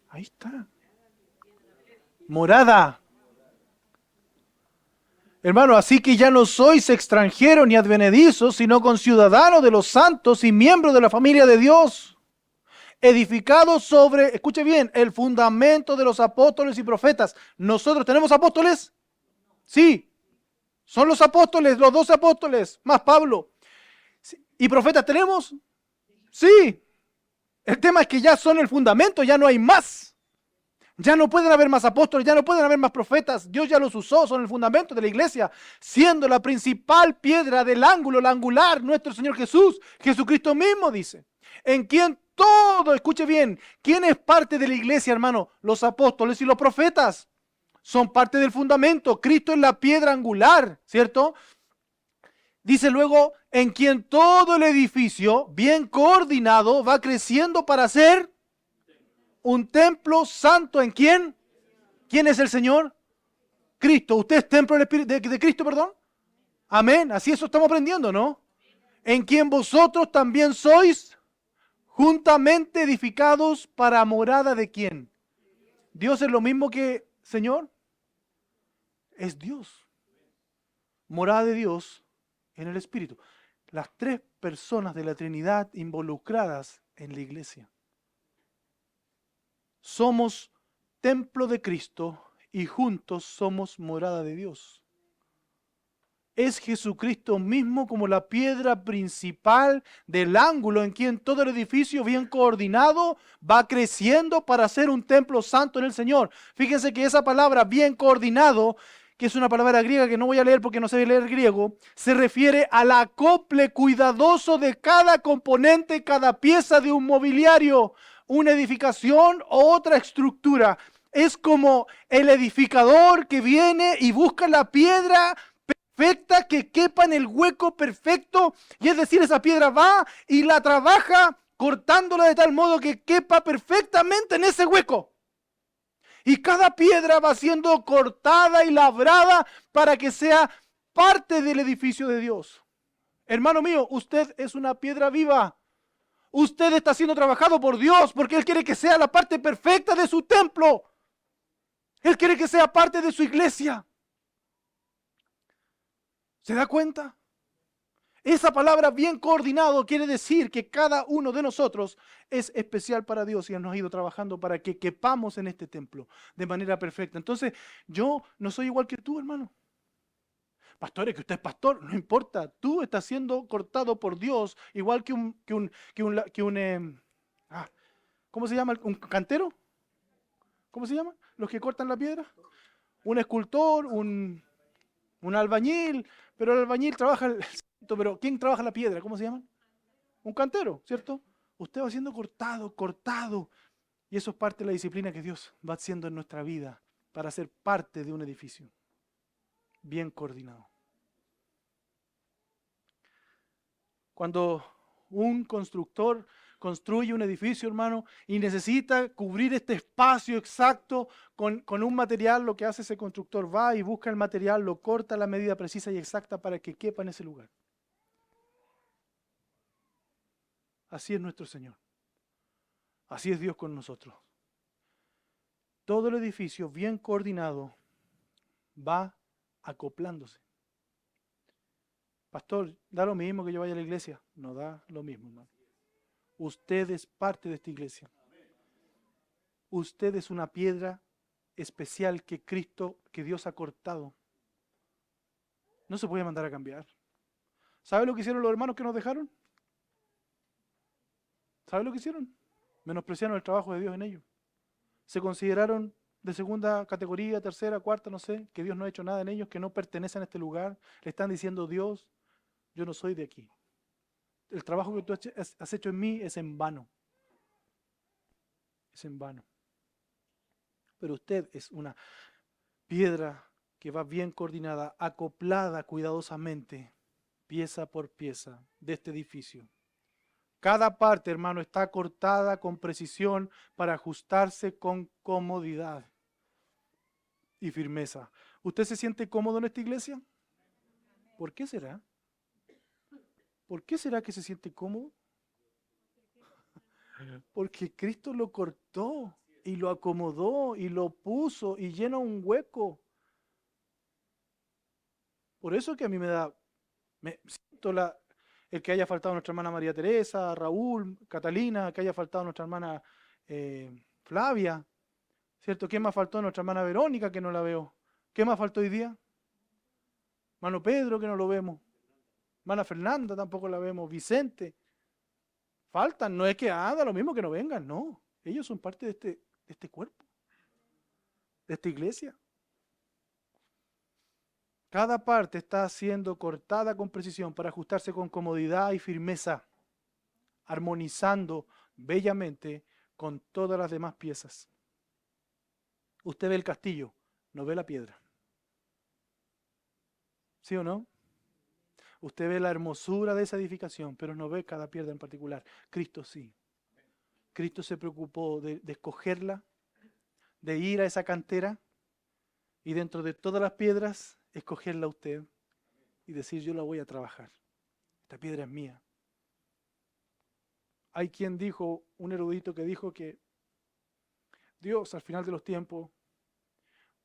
Ahí está. Morada. Hermano, así que ya no sois extranjeros ni advenedizos, sino conciudadanos de los santos y miembros de la familia de Dios, edificados sobre, escuche bien, el fundamento de los apóstoles y profetas. ¿Nosotros tenemos apóstoles? Sí. Son los apóstoles, los 12 apóstoles, más Pablo. ¿Y profetas tenemos? Sí. El tema es que ya son el fundamento, ya no hay más. Ya no pueden haber más apóstoles, ya no pueden haber más profetas. Dios ya los usó, son el fundamento de la iglesia, siendo la principal piedra del ángulo, la angular, nuestro Señor Jesús. Jesucristo mismo dice, en quien todo, escuche bien, ¿quién es parte de la iglesia, hermano? Los apóstoles y los profetas son parte del fundamento. Cristo es la piedra angular, ¿cierto? Dice luego, en quien todo el edificio, bien coordinado, va creciendo para ser un templo santo. ¿En quién? ¿Quién es el Señor? Cristo. ¿Usted es templo de Cristo, perdón? Amén. Así eso estamos aprendiendo, ¿no? En quien vosotros también sois juntamente edificados para morada de quién. ¿Dios es lo mismo que Señor? Es Dios. Morada de Dios en el Espíritu. Las tres personas de la Trinidad involucradas en la iglesia. Somos templo de Cristo y juntos somos morada de Dios. Es Jesucristo mismo como la piedra principal del ángulo en quien todo el edificio bien coordinado va creciendo para ser un templo santo en el Señor. Fíjense que esa palabra bien coordinado, que es una palabra griega que no voy a leer porque no sé leer griego, se refiere al acople cuidadoso de cada componente, cada pieza de un mobiliario, una edificación o otra estructura. Es como el edificador que viene y busca la piedra perfecta que quepa en el hueco perfecto, y es decir, esa piedra va y la trabaja cortándola de tal modo que quepa perfectamente en ese hueco. Y cada piedra va siendo cortada y labrada para que sea parte del edificio de Dios. Hermano mío, usted es una piedra viva. Usted está siendo trabajado por Dios porque Él quiere que sea la parte perfecta de su templo. Él quiere que sea parte de su iglesia. ¿Se da cuenta? Esa palabra bien coordinado quiere decir que cada uno de nosotros es especial para Dios y Él nos ha ido trabajando para que quepamos en este templo de manera perfecta. Entonces, yo no soy igual que tú, hermano. Pastor, es que usted es pastor, no importa. Tú estás siendo cortado por Dios igual que ¿cómo se llama? ¿Un cantero? ¿Cómo se llama? Los que cortan la piedra. Un escultor, un albañil, pero el albañil trabaja pero ¿quién trabaja la piedra? ¿Cómo se llama? Un cantero, ¿cierto? Usted va siendo cortado, y eso es parte de la disciplina que Dios va haciendo en nuestra vida para ser parte de un edificio bien coordinado. Cuando un constructor construye un edificio, hermano, y necesita cubrir este espacio exacto con un material, lo que hace ese constructor va y busca el material, lo corta a la medida precisa y exacta para que quepa en ese lugar. Así es nuestro Señor. Así es Dios con nosotros. Todo el edificio bien coordinado va acoplándose. Pastor, ¿da lo mismo que yo vaya a la iglesia? No da lo mismo, hermano. Usted es parte de esta iglesia. Usted es una piedra especial que Dios ha cortado. No se puede mandar a cambiar. ¿Sabe lo que hicieron los hermanos que nos dejaron? ¿Sabe lo que hicieron? Menospreciaron el trabajo de Dios en ellos. Se consideraron de segunda categoría, tercera, cuarta, no sé, que Dios no ha hecho nada en ellos, que no pertenecen a este lugar, le están diciendo: Dios, yo no soy de aquí. El trabajo que tú has hecho en mí es en vano. Es en vano. Pero usted es una piedra que va bien coordinada, acoplada cuidadosamente, pieza por pieza, de este edificio. Cada parte, hermano, está cortada con precisión para ajustarse con comodidad y firmeza. ¿Usted se siente cómodo en esta iglesia? ¿Por qué será? ¿Por qué será que se siente cómodo? Porque Cristo lo cortó y lo acomodó y lo puso y llena un hueco. Por eso que a mí me siento el que haya faltado nuestra hermana María Teresa, Raúl, Catalina, que haya faltado nuestra hermana Flavia, ¿cierto? ¿Qué más faltó? Nuestra hermana Verónica, que no la veo. ¿Qué más faltó hoy día? Hermano Pedro, que no lo vemos. Hermana Fernanda, tampoco la vemos. Vicente. Faltan, no es que da lo mismo que no vengan, no. Ellos son parte de este cuerpo, de esta iglesia. Cada parte está siendo cortada con precisión para ajustarse con comodidad y firmeza, armonizando bellamente con todas las demás piezas. Usted ve el castillo, no ve la piedra. ¿Sí o no? Usted ve la hermosura de esa edificación, pero no ve cada piedra en particular. Cristo sí. Cristo se preocupó de escogerla, de ir a esa cantera y dentro de todas las piedras escogerla a usted y decir: yo la voy a trabajar. Esta piedra es mía. Hay quien dijo, un erudito que dijo que Dios al final de los tiempos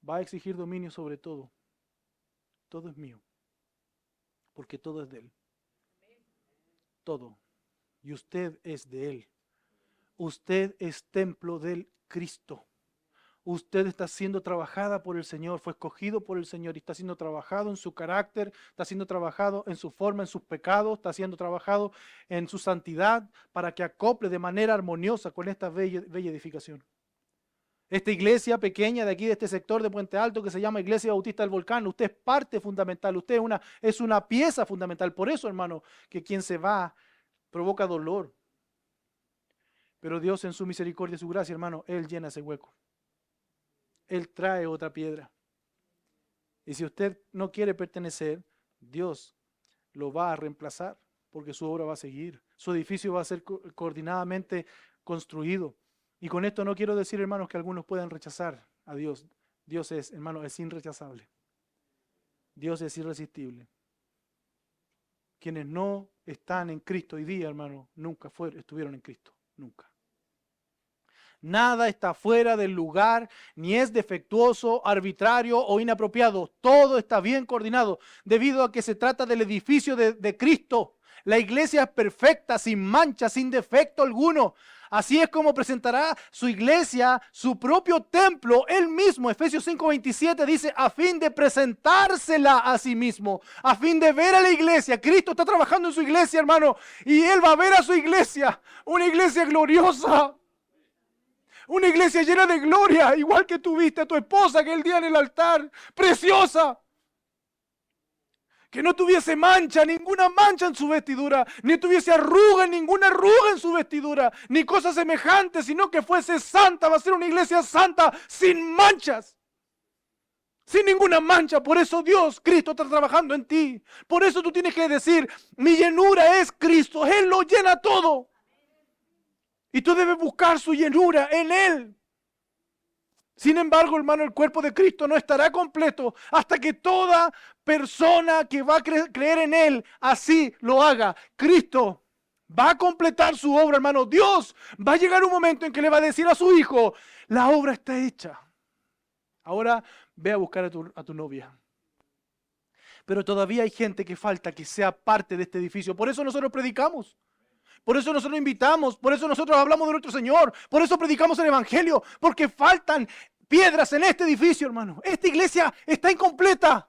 va a exigir dominio sobre todo. Todo es mío, porque todo es de Él. Todo. Y usted es de Él. Usted es templo del Cristo. Usted está siendo trabajada por el Señor, fue escogido por el Señor y está siendo trabajado en su carácter, está siendo trabajado en su forma, en sus pecados, está siendo trabajado en su santidad para que acople de manera armoniosa con esta bella edificación. Esta iglesia pequeña de aquí, de este sector de Puente Alto, que se llama Iglesia Bautista del Volcán, usted es parte fundamental, usted es una pieza fundamental. Por eso, hermano, que quien se va provoca dolor. Pero Dios en su misericordia y su gracia, hermano, Él llena ese hueco. Él trae otra piedra. Y si usted no quiere pertenecer, Dios lo va a reemplazar, porque su obra va a seguir. Su edificio va a ser coordinadamente construido. Y con esto no quiero decir, hermanos, que algunos puedan rechazar a Dios. Dios es, hermano, es irrechazable. Dios es irresistible. Quienes no están en Cristo hoy día, hermano, nunca estuvieron en Cristo. Nunca. Nada está fuera del lugar, ni es defectuoso, arbitrario o inapropiado. Todo está bien coordinado, debido a que se trata del edificio de Cristo. La iglesia es perfecta, sin mancha, sin defecto alguno. Así es como presentará su iglesia, su propio templo, él mismo. Efesios 5:27 dice: a fin de presentársela a sí mismo, a fin de ver a la iglesia. Cristo está trabajando en su iglesia, hermano, y Él va a ver a su iglesia, una iglesia gloriosa. Una iglesia llena de gloria, igual que tuviste a tu esposa aquel día en el altar, preciosa. Que no tuviese mancha, ninguna mancha en su vestidura, ni tuviese arruga, ninguna arruga en su vestidura, ni cosa semejante, sino que fuese santa. Va a ser una iglesia santa, sin manchas, sin ninguna mancha. Por eso Dios, Cristo, está trabajando en ti. Por eso tú tienes que decir: mi llenura es Cristo, Él lo llena todo. Y tú debes buscar su llenura en Él. Sin embargo, hermano, el cuerpo de Cristo no estará completo hasta que toda persona que va a creer en Él así lo haga. Cristo va a completar su obra, hermano. Dios va a llegar un momento en que le va a decir a su hijo: la obra está hecha. Ahora ve a buscar a tu novia. Pero todavía hay gente que falta que sea parte de este edificio. Por eso nosotros predicamos. Por eso nosotros invitamos, por eso nosotros hablamos de nuestro Señor, por eso predicamos el Evangelio, porque faltan piedras en este edificio, hermano. Esta iglesia está incompleta.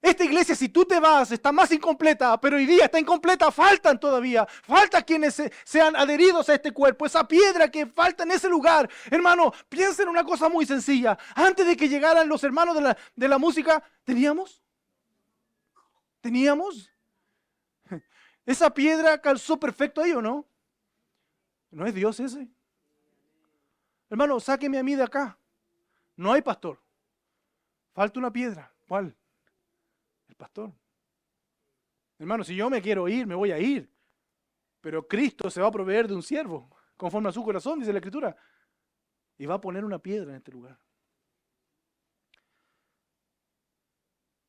Esta iglesia, si tú te vas, está más incompleta, pero hoy día está incompleta, faltan todavía. Falta quienes sean adheridos a este cuerpo, esa piedra que falta en ese lugar. Hermano, piensa en una cosa muy sencilla. Antes de que llegaran los hermanos de la música, ¿teníamos? Esa piedra calzó perfecto ahí, ¿o no? ¿No es Dios ese? Hermano, sáqueme a mí de acá. No hay pastor. Falta una piedra. ¿Cuál? El pastor. Hermano, si yo me quiero ir, me voy a ir. Pero Cristo se va a proveer de un siervo, conforme a su corazón, dice la Escritura. Y va a poner una piedra en este lugar.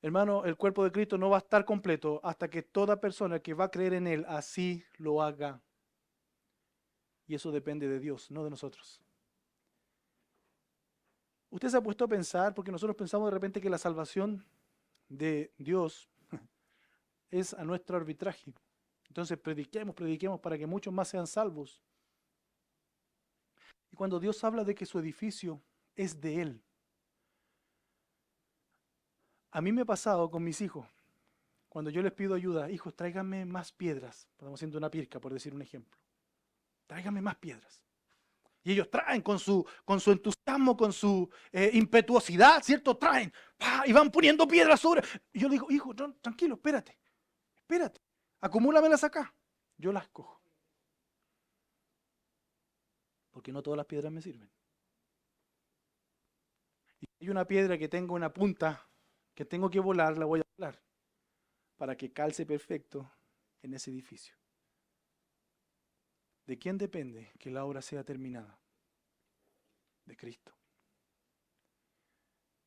Hermano, el cuerpo de Cristo no va a estar completo hasta que toda persona que va a creer en Él así lo haga. Y eso depende de Dios, no de nosotros. Usted se ha puesto a pensar, porque nosotros pensamos de repente que la salvación de Dios es a nuestro arbitraje. Entonces prediquemos para que muchos más sean salvos. Y cuando Dios habla de que su edificio es de Él, a mí me ha pasado con mis hijos, cuando yo les pido ayuda, hijos, tráiganme más piedras, estamos haciendo una pirca, por decir un ejemplo, tráiganme más piedras. Y ellos traen con su entusiasmo, con su impetuosidad, ¿cierto? Traen, ¡pah! Y van poniendo piedras sobre. Y yo le digo, hijo, tranquilo, espérate, acumúlamelas acá, yo las cojo. Porque no todas las piedras me sirven. Y si hay una piedra que tengo una punta, que tengo que volar, la voy a volar, para que calce perfecto en ese edificio. ¿De quién depende que la obra sea terminada? De Cristo.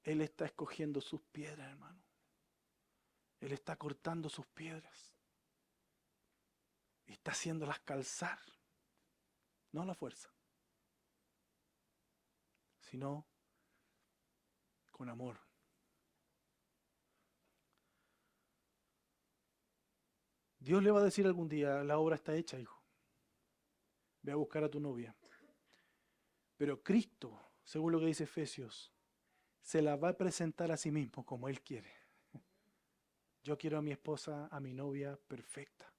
Él está escogiendo sus piedras, hermano. Él está cortando sus piedras. Y está haciéndolas calzar. No a la fuerza, sino con amor. Dios le va a decir algún día, la obra está hecha, hijo. Ve a buscar a tu novia. Pero Cristo, según lo que dice Efesios, se la va a presentar a sí mismo como Él quiere. Yo quiero a mi esposa, a mi novia perfecta.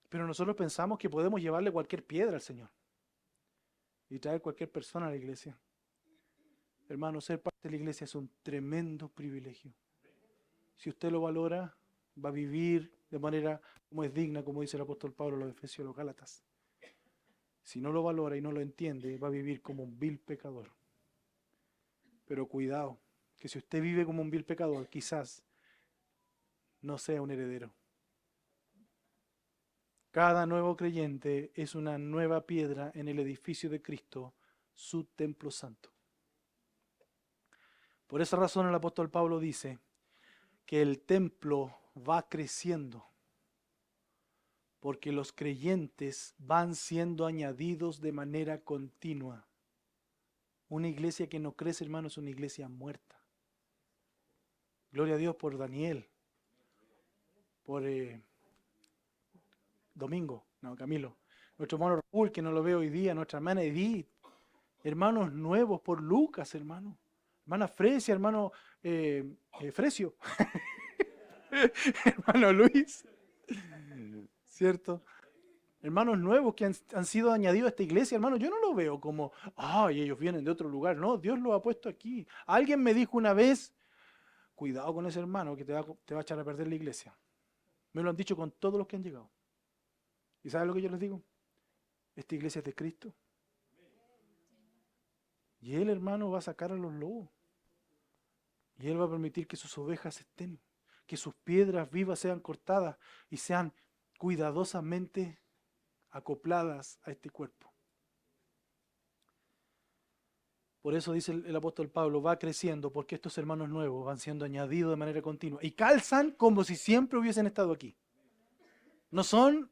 Pero nosotros pensamos que podemos llevarle cualquier piedra al Señor y traer cualquier persona a la iglesia. Hermano, ser parte de la iglesia es un tremendo privilegio. Si usted lo valora, va a vivir de manera como es digna, como dice el apóstol Pablo a los Efesios, a los Gálatas. Si no lo valora y no lo entiende, va a vivir como un vil pecador. Pero cuidado, que si usted vive como un vil pecador, quizás no sea un heredero. Cada nuevo creyente es una nueva piedra en el edificio de Cristo, su templo santo. Por esa razón el apóstol Pablo dice que el templo va creciendo, porque los creyentes van siendo añadidos de manera continua. Una iglesia que no crece, hermano, es una iglesia muerta. Gloria a Dios por Daniel, por Camilo, nuestro hermano Raúl, que no lo veo hoy día, nuestra hermana Edith, hermanos nuevos por Lucas, hermano, hermana Fresia, hermano Frecio, hermano Luis, ¿cierto? Hermanos nuevos que han sido añadidos a esta iglesia, hermano, yo no lo veo como, ay, ellos vienen de otro lugar. No, Dios los ha puesto aquí. Alguien me dijo una vez, cuidado con ese hermano que te va a echar a perder la iglesia. Me lo han dicho con todos los que han llegado. ¿Y saben lo que yo les digo? Esta iglesia es de Cristo. Y Él, hermano, va a sacar a los lobos. Y Él va a permitir que sus ovejas estén, que sus piedras vivas sean cortadas y sean cuidadosamente acopladas a este cuerpo. Por eso dice el apóstol Pablo, va creciendo porque estos hermanos nuevos van siendo añadidos de manera continua y calzan como si siempre hubiesen estado aquí. No son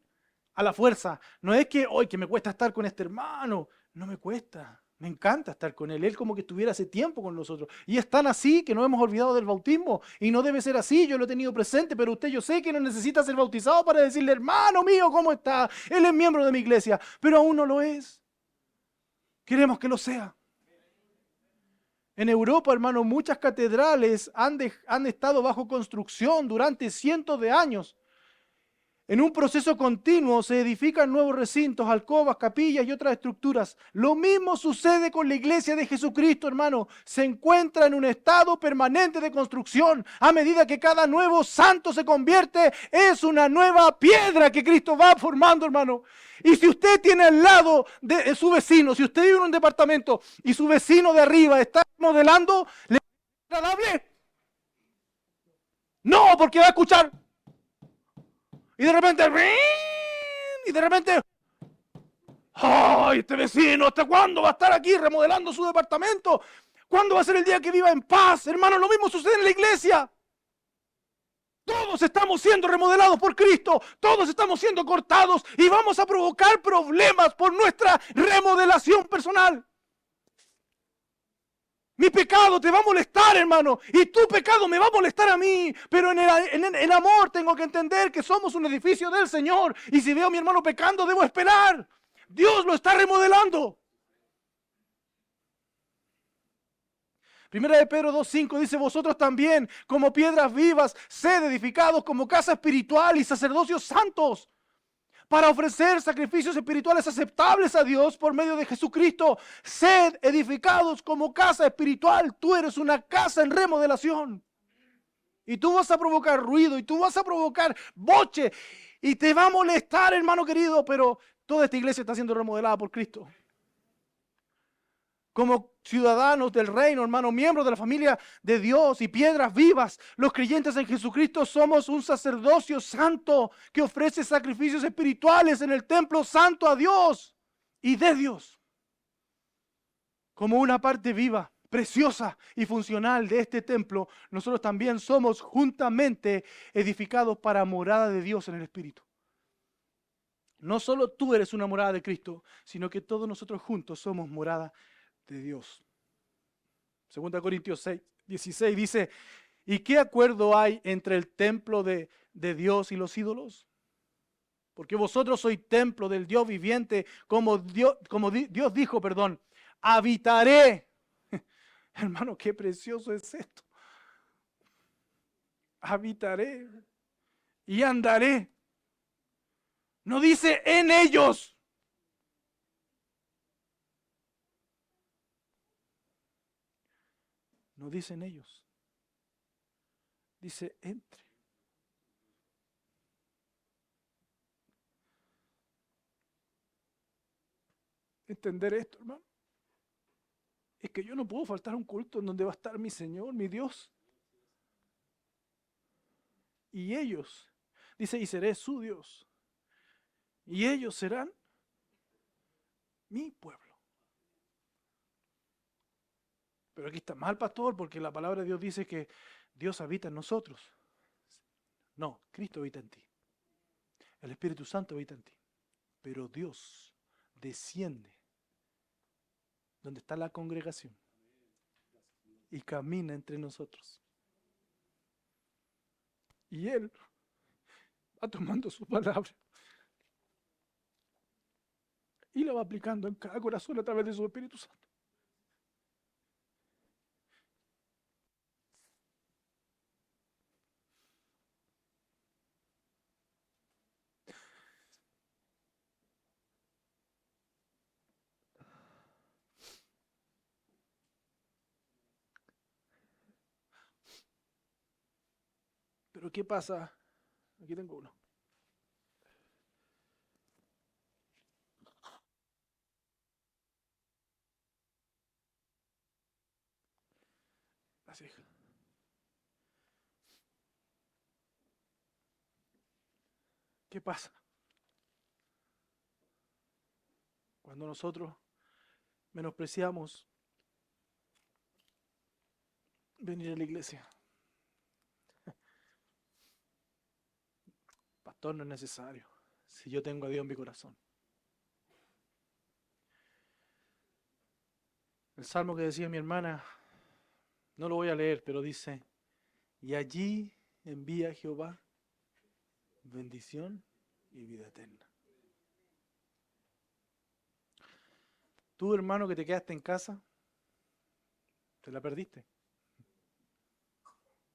a la fuerza, no es que hoy que me cuesta estar con este hermano, no me cuesta, me encanta estar con él, él como que estuviera hace tiempo con nosotros y es tan así que nos hemos olvidado del bautismo y no debe ser así, yo lo he tenido presente, pero usted yo sé que no necesita ser bautizado para decirle, hermano mío, ¿cómo está? Él es miembro de mi iglesia, pero aún no lo es, queremos que lo sea. En Europa, hermano, muchas catedrales han estado bajo construcción durante cientos de años. En un proceso continuo se edifican nuevos recintos, alcobas, capillas y otras estructuras. Lo mismo sucede con la iglesia de Jesucristo, hermano. Se encuentra en un estado permanente de construcción. A medida que cada nuevo santo se convierte, es una nueva piedra que Cristo va formando, hermano. Y si usted tiene al lado de su vecino, si usted vive en un departamento y su vecino de arriba está modelando, ¿le es agradable? No, porque va a escuchar. Y de repente, ¡ay, este vecino! ¿Hasta cuándo va a estar aquí remodelando su departamento? ¿Cuándo va a ser el día que viva en paz? Hermano, lo mismo sucede en la iglesia. Todos estamos siendo remodelados por Cristo. Todos estamos siendo cortados y vamos a provocar problemas por nuestra remodelación personal. Mi pecado te va a molestar, hermano, y tu pecado me va a molestar a mí, pero en amor tengo que entender que somos un edificio del Señor, y si veo a mi hermano pecando, debo esperar. Dios lo está remodelando. Primera de Pedro 2:5 dice, vosotros también, como piedras vivas, sed edificados como casa espiritual y sacerdocios santos, para ofrecer sacrificios espirituales aceptables a Dios por medio de Jesucristo. Sed edificados como casa espiritual. Tú eres una casa en remodelación. Y tú vas a provocar ruido, y tú vas a provocar boche, y te va a molestar, hermano querido, pero toda esta iglesia está siendo remodelada por Cristo. Como ciudadanos del reino, hermano, miembros de la familia de Dios y piedras vivas, los creyentes en Jesucristo somos un sacerdocio santo que ofrece sacrificios espirituales en el templo santo a Dios y de Dios. Como una parte viva, preciosa y funcional de este templo, nosotros también somos juntamente edificados para morada de Dios en el Espíritu. No solo tú eres una morada de Cristo, sino que todos nosotros juntos somos morada de Dios. 2 Corintios 16 dice, ¿y qué acuerdo hay entre el templo de Dios y los ídolos? Porque vosotros sois templo del Dios viviente, como Dios dijo, habitaré. Hermano, qué precioso es esto. Habitaré y andaré. No dice en ellos. No dicen ellos, dice entre. Entender esto, hermano, es que yo no puedo faltar a un culto en donde va a estar mi Señor, mi Dios. Y ellos, dice, y seré su Dios. Y ellos serán mi pueblo. Pero aquí está mal, pastor, porque la palabra de Dios dice que Dios habita en nosotros. No, Cristo habita en ti. El Espíritu Santo habita en ti. Pero Dios desciende donde está la congregación y camina entre nosotros. Y Él va tomando su palabra y la va aplicando en cada corazón a través de su Espíritu Santo. Pero ¿qué pasa? Aquí tengo uno. Así. ¿Qué pasa? Cuando nosotros menospreciamos venir a la iglesia. Pastor, no es necesario. Si yo tengo a Dios en mi corazón. El salmo que decía mi hermana, no lo voy a leer, pero dice, y allí envía Jehová bendición y vida eterna. Tú, hermano, que te quedaste en casa, te la perdiste.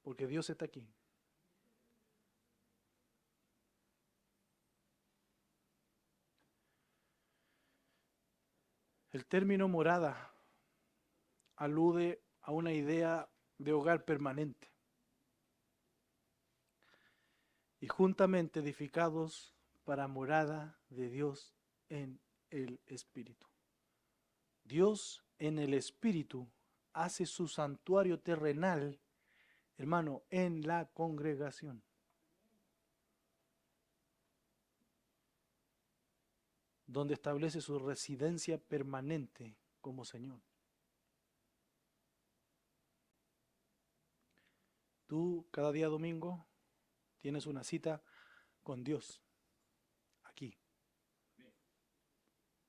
Porque Dios está aquí. El término morada alude a una idea de hogar permanente. Y juntamente edificados para morada de Dios en el Espíritu. Dios en el Espíritu hace su santuario terrenal, hermano, en la congregación. Donde establece su residencia permanente como Señor. Tú cada día domingo tienes una cita con Dios, aquí.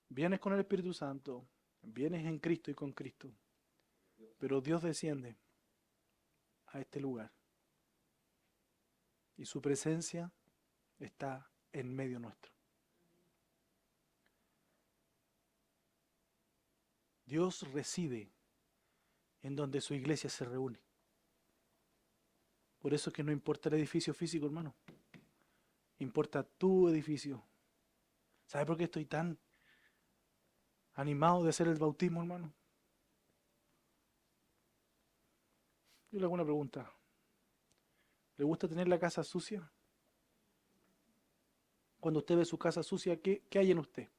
Vienes con el Espíritu Santo, vienes en Cristo y con Cristo, pero Dios desciende a este lugar y su presencia está en medio nuestro. Dios reside en donde su iglesia se reúne. Por eso es que no importa el edificio físico, hermano. Importa tu edificio. ¿Sabe por qué estoy tan animado de hacer el bautismo, hermano? Yo le hago una pregunta. ¿Le gusta tener la casa sucia? Cuando usted ve su casa sucia, ¿qué hay en usted?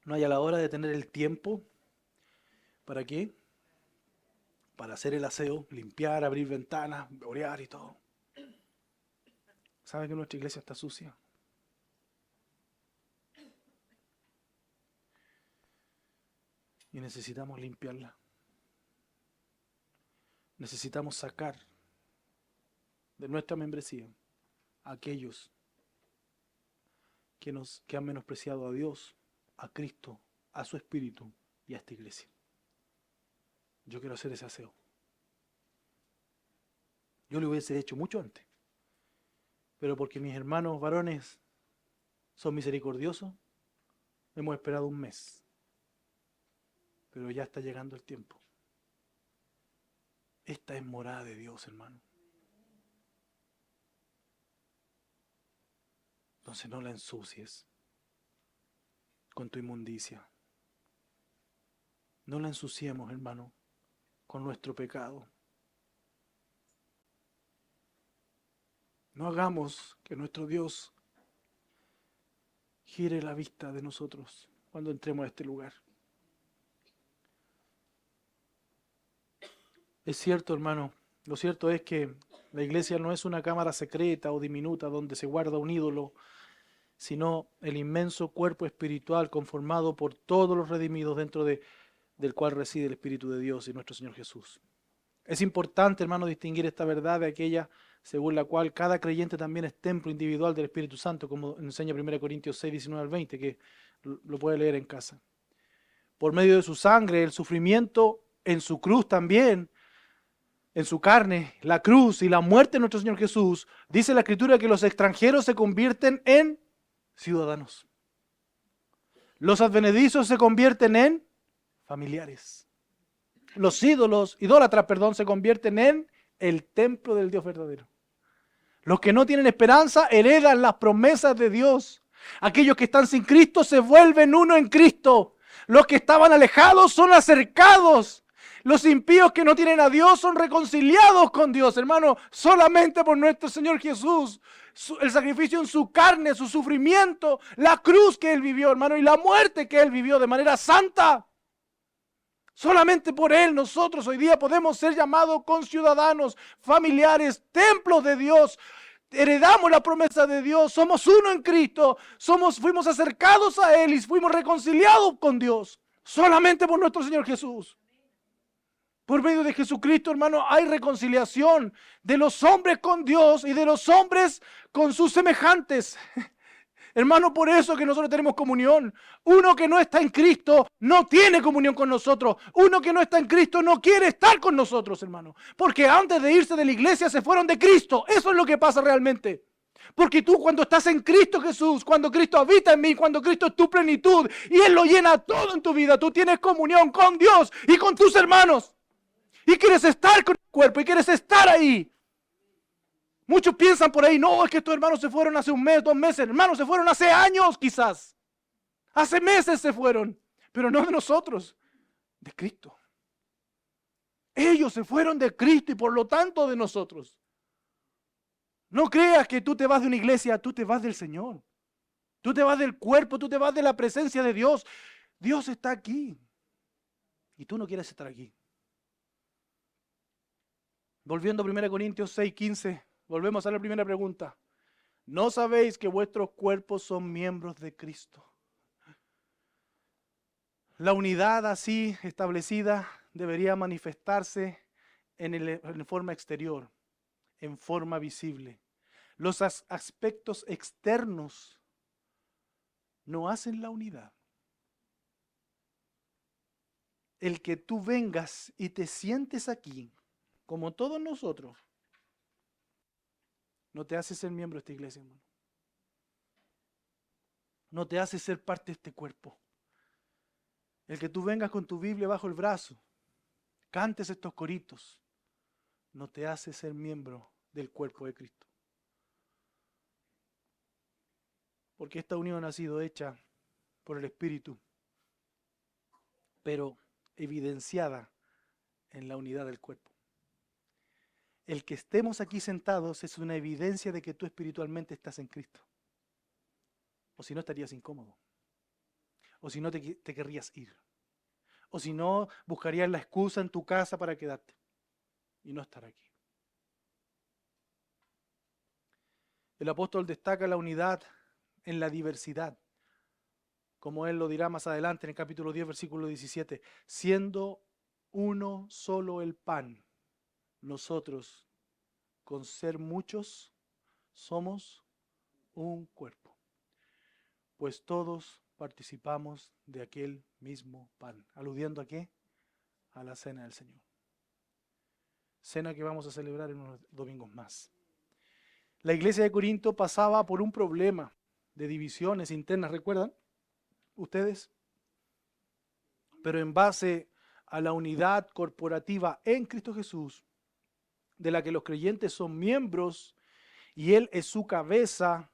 No hay a la hora de tener el tiempo. ¿Para qué? Para hacer el aseo, limpiar, abrir ventanas, orear y todo. ¿Sabe que nuestra iglesia está sucia? Y necesitamos limpiarla. Necesitamos sacar de nuestra membresía a aquellos que han menospreciado a Dios, a Cristo, a su Espíritu y a esta iglesia. Yo quiero hacer ese aseo. Yo lo hubiese hecho mucho antes. Pero porque mis hermanos varones son misericordiosos, hemos esperado un mes. Pero ya está llegando el tiempo. Esta es morada de Dios, hermano. Entonces no la ensucies con tu inmundicia. No la ensuciemos, hermano, con nuestro pecado. No hagamos que nuestro Dios gire la vista de nosotros cuando entremos a este lugar. Es cierto, hermano, lo cierto es que la iglesia no es una cámara secreta o diminuta donde se guarda un ídolo, sino el inmenso cuerpo espiritual conformado por todos los redimidos dentro del cual reside el Espíritu de Dios y nuestro Señor Jesús. Es importante, hermano, distinguir esta verdad de aquella según la cual cada creyente también es templo individual del Espíritu Santo, como enseña 1 Corintios 6, 19 al 20, que lo puede leer en casa. Por medio de su sangre, el sufrimiento en su cruz también, en su carne, la cruz y la muerte de nuestro Señor Jesús, dice la Escritura que los extranjeros se convierten en ciudadanos. Los advenedizos se convierten en familiares. Los idólatras, se convierten en el templo del Dios verdadero. Los que no tienen esperanza heredan las promesas de Dios. Aquellos que están sin Cristo se vuelven uno en Cristo. Los que estaban alejados son acercados. Los impíos que no tienen a Dios son reconciliados con Dios, hermano, solamente por nuestro Señor Jesús. El sacrificio en su carne, su sufrimiento, la cruz que Él vivió, hermano, y la muerte que Él vivió de manera santa. Solamente por Él nosotros hoy día podemos ser llamados conciudadanos, familiares, templos de Dios. Heredamos la promesa de Dios, somos uno en Cristo, fuimos acercados a Él y fuimos reconciliados con Dios. Solamente por nuestro Señor Jesús. Por medio de Jesucristo, hermano, hay reconciliación de los hombres con Dios y de los hombres con sus semejantes. Hermano, por eso que nosotros tenemos comunión. Uno que no está en Cristo no tiene comunión con nosotros. Uno que no está en Cristo no quiere estar con nosotros, hermano. Porque antes de irse de la iglesia se fueron de Cristo. Eso es lo que pasa realmente. Porque tú cuando estás en Cristo Jesús, cuando Cristo habita en mí, cuando Cristo es tu plenitud y Él lo llena todo en tu vida, tú tienes comunión con Dios y con tus hermanos. Y quieres estar con el cuerpo y quieres estar ahí. Muchos piensan por ahí, no, es que estos hermanos se fueron hace un mes, 2 meses. Hermanos, se fueron hace años quizás. Hace meses se fueron. Pero no de nosotros, de Cristo. Ellos se fueron de Cristo y por lo tanto de nosotros. No creas que tú te vas de una iglesia, tú te vas del Señor. Tú te vas del cuerpo, tú te vas de la presencia de Dios. Dios está aquí. Y tú no quieres estar aquí. Volviendo a 1 Corintios 6:15, volvemos a la primera pregunta. ¿No sabéis que vuestros cuerpos son miembros de Cristo? La unidad así establecida debería manifestarse en forma exterior, en forma visible. Los aspectos externos no hacen la unidad. El que tú vengas y te sientes aquí, como todos nosotros, no te hace ser miembro de esta iglesia, hermano. No te hace ser parte de este cuerpo. El que tú vengas con tu Biblia bajo el brazo, cantes estos coritos, no te hace ser miembro del cuerpo de Cristo. Porque esta unión ha sido hecha por el Espíritu, pero evidenciada en la unidad del cuerpo. El que estemos aquí sentados es una evidencia de que tú espiritualmente estás en Cristo. O si no, estarías incómodo. O si no, te querrías ir. O si no, buscarías la excusa en tu casa para quedarte y no estar aquí. El apóstol destaca la unidad en la diversidad, como él lo dirá más adelante en el capítulo 10, versículo 17, siendo uno solo el pan, nosotros, con ser muchos, somos un cuerpo, pues todos participamos de aquel mismo pan. ¿Aludiendo a qué? A la cena del Señor. Cena que vamos a celebrar en unos domingos más. La iglesia de Corinto pasaba por un problema de divisiones internas, ¿recuerdan ustedes? Pero en base a la unidad corporativa en Cristo Jesús, de la que los creyentes son miembros y Él es su cabeza,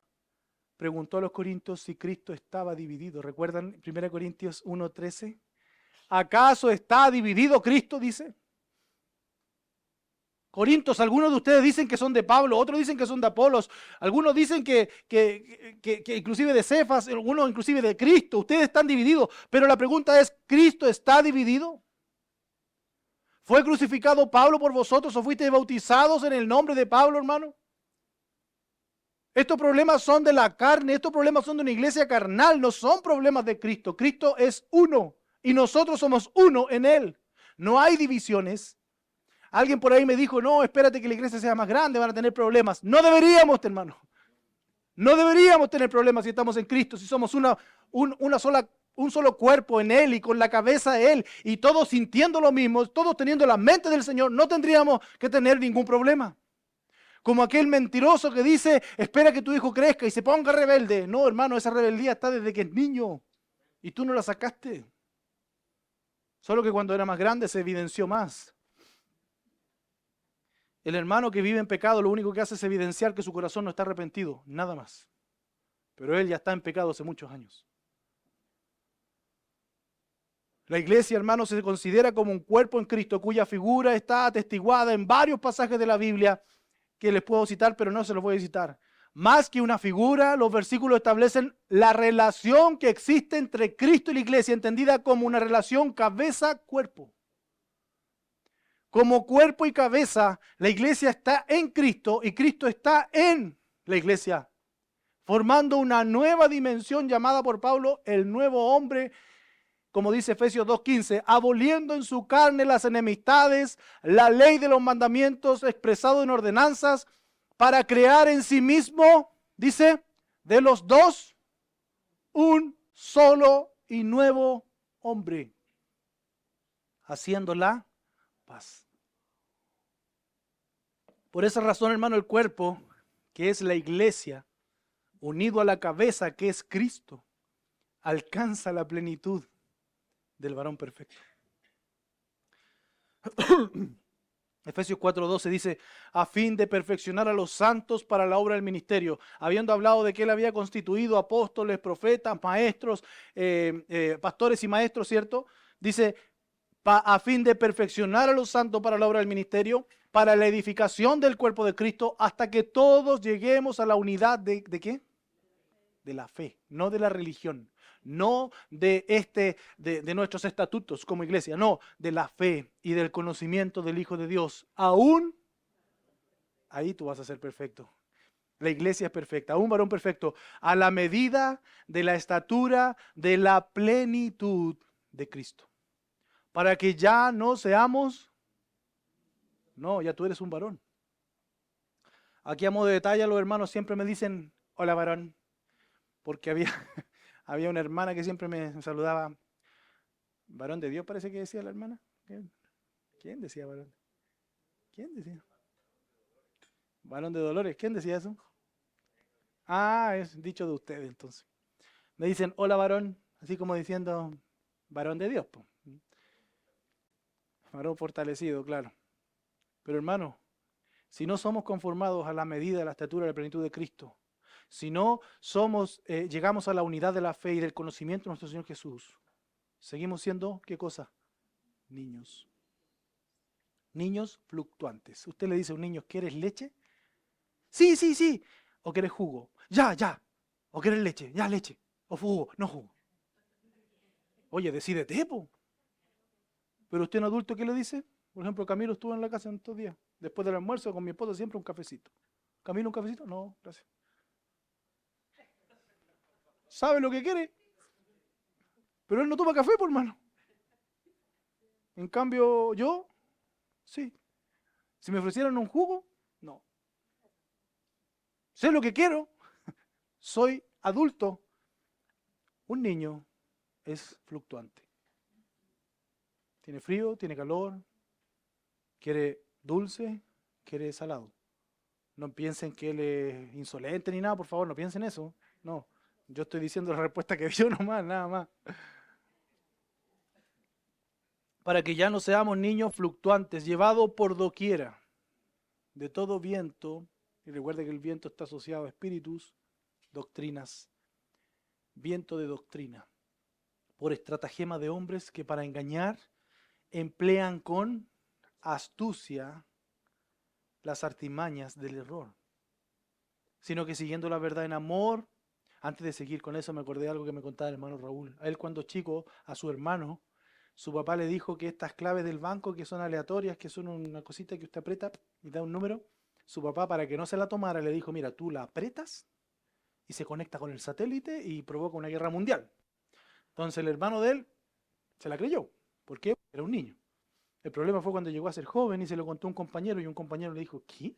preguntó a los corintios si Cristo estaba dividido. ¿Recuerdan 1 Corintios 1:13? ¿Acaso está dividido Cristo? Dice. Corintios, algunos de ustedes dicen que son de Pablo, otros dicen que son de Apolos, algunos dicen que inclusive de Cefas, algunos inclusive de Cristo. Ustedes están divididos, pero la pregunta es, ¿Cristo está dividido? ¿Fue crucificado Pablo por vosotros o fuisteis bautizados en el nombre de Pablo, hermano? Estos problemas son de la carne, estos problemas son de una iglesia carnal, no son problemas de Cristo. Cristo es uno y nosotros somos uno en Él. No hay divisiones. Alguien por ahí me dijo, no, espérate que la iglesia sea más grande, van a tener problemas. No deberíamos, hermano. No deberíamos tener problemas si estamos en Cristo, si somos un solo cuerpo en Él y con la cabeza de Él y todos sintiendo lo mismo, todos teniendo la mente del Señor, no tendríamos que tener ningún problema. Como aquel mentiroso que dice, espera que tu hijo crezca y se ponga rebelde. No, hermano, esa rebeldía está desde que es niño y tú no la sacaste. Solo que cuando era más grande se evidenció más. El hermano que vive en pecado lo único que hace es evidenciar que su corazón no está arrepentido, nada más. Pero él ya está en pecado hace muchos años. La iglesia, hermano, se considera como un cuerpo en Cristo cuya figura está atestiguada en varios pasajes de la Biblia que les puedo citar, pero no se los voy a citar. Más que una figura, los versículos establecen la relación que existe entre Cristo y la iglesia, entendida como una relación cabeza-cuerpo. Como cuerpo y cabeza, la iglesia está en Cristo y Cristo está en la iglesia, formando una nueva dimensión llamada por Pablo el nuevo hombre, como dice Efesios 2:15, aboliendo en su carne las enemistades, la ley de los mandamientos expresado en ordenanzas, para crear en sí mismo, dice, de los dos, un solo y nuevo hombre, haciendo la paz. Por esa razón, hermano, el cuerpo que es la iglesia, unido a la cabeza que es Cristo, alcanza la plenitud del varón perfecto. Efesios 4:12 dice, a fin de perfeccionar a los santos para la obra del ministerio, habiendo hablado de que él había constituido apóstoles, profetas, maestros, pastores y maestros, ¿cierto? Dice, a fin de perfeccionar a los santos para la obra del ministerio, para la edificación del cuerpo de Cristo, hasta que todos lleguemos a la unidad ¿de qué? De la fe, no de la religión, no de nuestros estatutos como iglesia, no, de la fe y del conocimiento del Hijo de Dios. Aún, ahí tú vas a ser perfecto. La iglesia es perfecta, un varón perfecto, a la medida de la estatura de la plenitud de Cristo. Para que ya no seamos, no, ya tú eres un varón. Aquí a modo de detalle los hermanos siempre me dicen, hola varón. Porque había una hermana que siempre me saludaba. Varón de Dios parece que decía la hermana. ¿Quién decía varón? ¿Quién decía? Varón de Dolores. ¿Quién decía eso? Ah, es dicho de ustedes entonces. Me dicen, hola varón, así como diciendo, varón de Dios. Po. Varón fortalecido, claro. Pero hermano, si no somos conformados a la medida de la estatura de la plenitud de Cristo, si no llegamos a la unidad de la fe y del conocimiento de nuestro Señor Jesús, seguimos siendo, ¿qué cosa? Niños. Niños fluctuantes. Usted le dice a un niño, ¿quieres leche? Sí, sí, sí. ¿O quieres jugo? Ya, ya. ¿O quieres leche? Ya, leche. ¿O jugo? No jugo. Oye, decídete, po. Pero usted un adulto, ¿qué le dice? Por ejemplo, Camilo estuvo en la casa en estos días. Después del almuerzo con mi esposa siempre un cafecito. ¿Camilo un cafecito? No, gracias. ¿Sabe lo que quiere? Pero él no toma café, por hermano. En cambio, yo, sí. Si me ofrecieran un jugo, no. Sé lo que quiero. Soy adulto. Un niño es fluctuante. Tiene frío, tiene calor, quiere dulce, quiere salado. No piensen que él es insolente ni nada, por favor, no piensen eso. No, yo estoy diciendo la respuesta que dio nomás, nada más. Para que ya no seamos niños fluctuantes, llevados por doquiera, de todo viento, y recuerde que el viento está asociado a espíritus, doctrinas, viento de doctrina, por estratagema de hombres que para engañar emplean con astucia las artimañas del error, sino que siguiendo la verdad en amor. Antes de seguir con eso me acordé de algo que me contaba el hermano Raúl. A él cuando chico, a su hermano, su papá le dijo que estas claves del banco que son aleatorias, que son una cosita que usted aprieta y da un número, su papá para que no se la tomara le dijo, mira, tú la apretas y se conecta con el satélite y provoca una guerra mundial. Entonces el hermano de él se la creyó. ¿Por qué? Era un niño. El problema fue cuando llegó a ser joven y se lo contó a un compañero y un compañero le dijo, ¿qué?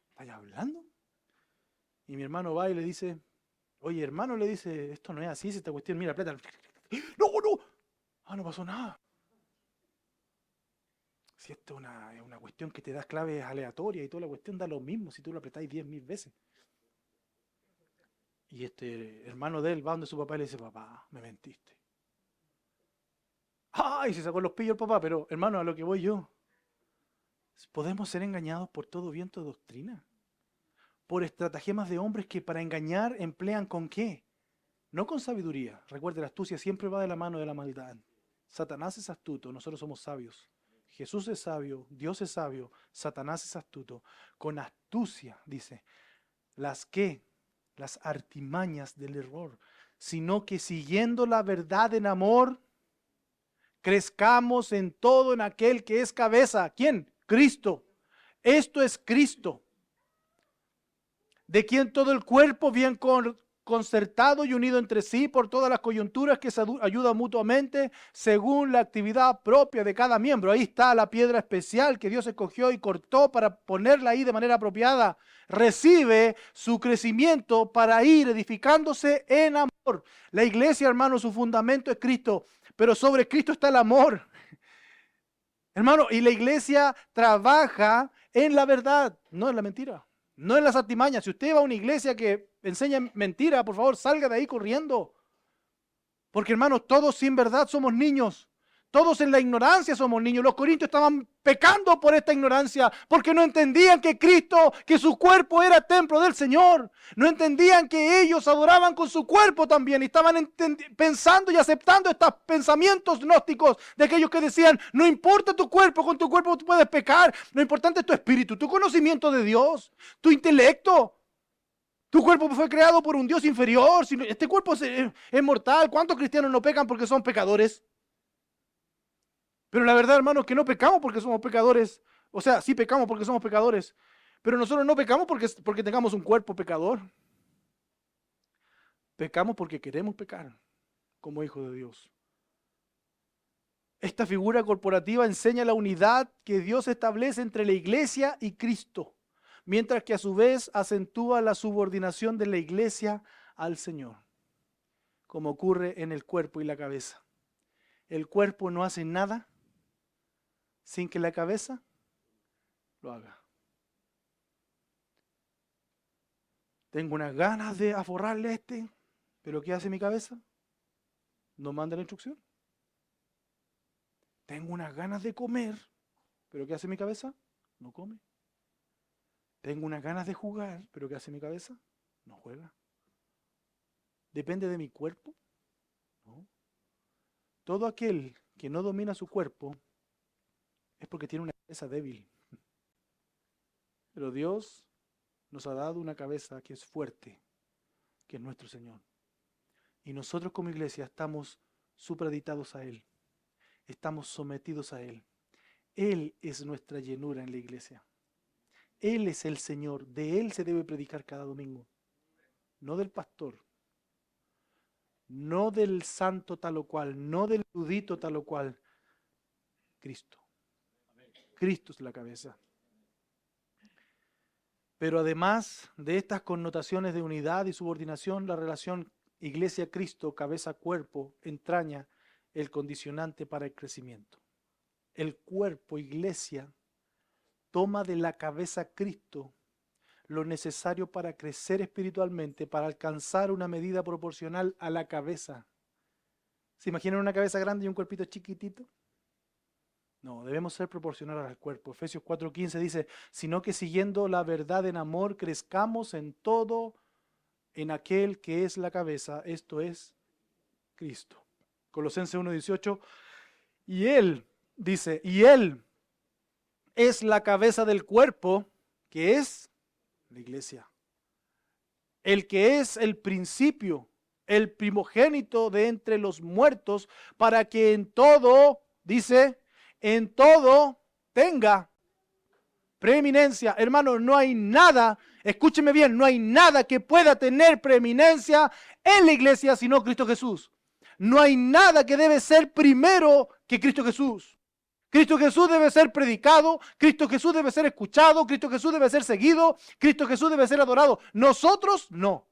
¿Estás hablando? Y mi hermano va y le dice, oye hermano, le dice, esto no es así, si esta cuestión, mira, aprieta. ¡No, no! Ah, no pasó nada. Si esto es una cuestión que te da claves aleatorias y toda la cuestión da lo mismo si tú lo apretáis 10.000 veces. Y este hermano de él va donde su papá y le dice, papá, me mentiste. ¡Ay! Se sacó los pillos el papá, pero hermano, a lo que voy yo. ¿Podemos ser engañados por todo viento de doctrina? Por estratagemas de hombres que para engañar emplean ¿con qué? No con sabiduría. Recuerde, la astucia siempre va de la mano de la maldad. Satanás es astuto, nosotros somos sabios. Jesús es sabio, Dios es sabio, Satanás es astuto. Con astucia, dice, las artimañas del error, sino que siguiendo la verdad en amor, crezcamos en todo en aquel que es cabeza. ¿Quién? Cristo. Esto es Cristo, de quien todo el cuerpo bien concertado y unido entre sí por todas las coyunturas que se ayudan mutuamente según la actividad propia de cada miembro. Ahí está la piedra especial que Dios escogió y cortó para ponerla ahí de manera apropiada. Recibe su crecimiento para ir edificándose en amor. La iglesia, hermano, su fundamento es Cristo, pero sobre Cristo está el amor. Hermano, y la iglesia trabaja en la verdad, no en la mentira. No en las artimañas. Si usted va a una iglesia que enseña mentira, por favor, salga de ahí corriendo. Porque hermanos, todos sin verdad somos niños. Todos en la ignorancia somos niños. Los corintios estaban pecando por esta ignorancia, porque no entendían que Cristo, que su cuerpo era templo del Señor. No entendían que ellos adoraban con su cuerpo también. Y estaban pensando y aceptando estos pensamientos gnósticos de aquellos que decían, no importa tu cuerpo, con tu cuerpo tú puedes pecar. Lo importante es tu espíritu, tu conocimiento de Dios, tu intelecto. Tu cuerpo fue creado por un Dios inferior. Este cuerpo es mortal. ¿Cuántos cristianos no pecan porque son pecadores? Pero la verdad, hermanos, es que no pecamos porque somos pecadores. O sea, sí pecamos porque somos pecadores. Pero nosotros no pecamos porque tengamos un cuerpo pecador. Pecamos porque queremos pecar como hijos de Dios. Esta figura corporativa enseña la unidad que Dios establece entre la iglesia y Cristo, mientras que a su vez acentúa la subordinación de la iglesia al Señor, como ocurre en el cuerpo y la cabeza. El cuerpo no hace nada sin que la cabeza lo haga. Tengo unas ganas de aforrarle a este, pero ¿qué hace mi cabeza? No manda la instrucción. Tengo unas ganas de comer, pero ¿qué hace mi cabeza? No come. Tengo unas ganas de jugar, pero ¿qué hace mi cabeza? No juega. ¿Depende de mi cuerpo? No. Todo aquel que no domina su cuerpo es porque tiene una cabeza débil. Pero Dios nos ha dado una cabeza que es fuerte, que es nuestro Señor. Y nosotros como iglesia estamos supeditados a Él. Estamos sometidos a Él. Él es nuestra llenura en la iglesia. Él es el Señor. De Él se debe predicar cada domingo. No del pastor. No del santo tal o cual. No del erudito tal o cual. Cristo. Cristo es la cabeza. Pero además de estas connotaciones de unidad y subordinación, la relación iglesia-Cristo, cabeza-cuerpo, entraña el condicionante para el crecimiento. El cuerpo, iglesia, toma de la cabeza Cristo lo necesario para crecer espiritualmente, para alcanzar una medida proporcional a la cabeza. ¿Se imaginan una cabeza grande y un cuerpito chiquitito? No, debemos ser proporcionales al cuerpo. Efesios 4:15 dice, sino que siguiendo la verdad en amor, crezcamos en todo en aquel que es la cabeza, esto es Cristo. Colosenses 1:18, y Él, dice, y Él es la cabeza del cuerpo, que es la iglesia. El que es el principio, el primogénito de entre los muertos, para que en todo, dice, en todo tenga preeminencia. Hermano, no hay nada, escúcheme bien, no hay nada que pueda tener preeminencia en la iglesia sino Cristo Jesús. No hay nada que debe ser primero que Cristo Jesús. Cristo Jesús debe ser predicado, Cristo Jesús debe ser escuchado, Cristo Jesús debe ser seguido, Cristo Jesús debe ser adorado. Nosotros no.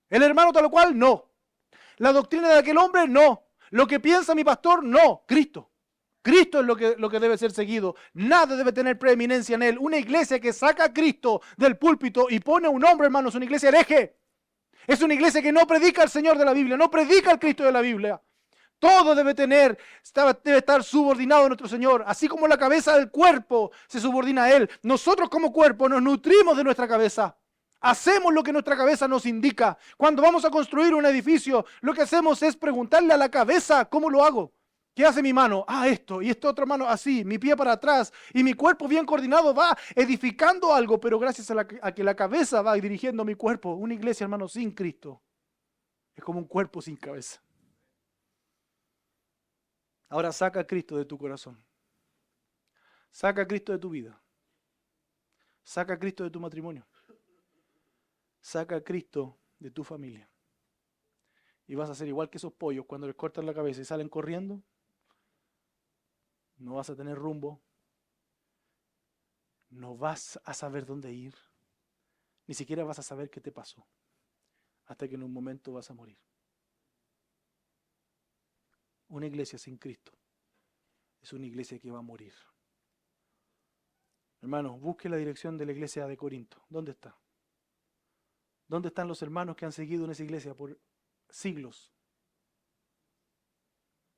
El hermano tal cual no. La doctrina de aquel hombre no. Lo que piensa mi pastor no. Cristo. Cristo es lo que debe ser seguido. Nada debe tener preeminencia en él. Una iglesia que saca a Cristo del púlpito y pone a un hombre, hermano, es una iglesia hereje. Es una iglesia que no predica al Señor de la Biblia, no predica al Cristo de la Biblia. Todo debe estar subordinado a nuestro Señor. Así como la cabeza del cuerpo se subordina a Él. Nosotros como cuerpo nos nutrimos de nuestra cabeza. Hacemos lo que nuestra cabeza nos indica. Cuando vamos a construir un edificio, lo que hacemos es preguntarle a la cabeza, ¿cómo lo hago? ¿Qué hace mi mano? Esto, y esta otra mano así, mi pie para atrás, y mi cuerpo bien coordinado va edificando algo, pero gracias a que la cabeza va dirigiendo mi cuerpo. Una iglesia, hermano, sin Cristo es como un cuerpo sin cabeza. Ahora saca a Cristo de tu corazón. Saca a Cristo de tu vida. Saca a Cristo de tu matrimonio. Saca a Cristo de tu familia. Y vas a ser igual que esos pollos cuando les cortan la cabeza y salen corriendo. No vas a tener rumbo. No vas a saber dónde ir. Ni siquiera vas a saber qué te pasó. Hasta que en un momento vas a morir. Una iglesia sin Cristo es una iglesia que va a morir. Hermanos, busque la dirección de la iglesia de Corinto. ¿Dónde está? ¿Dónde están los hermanos que han seguido en esa iglesia por siglos?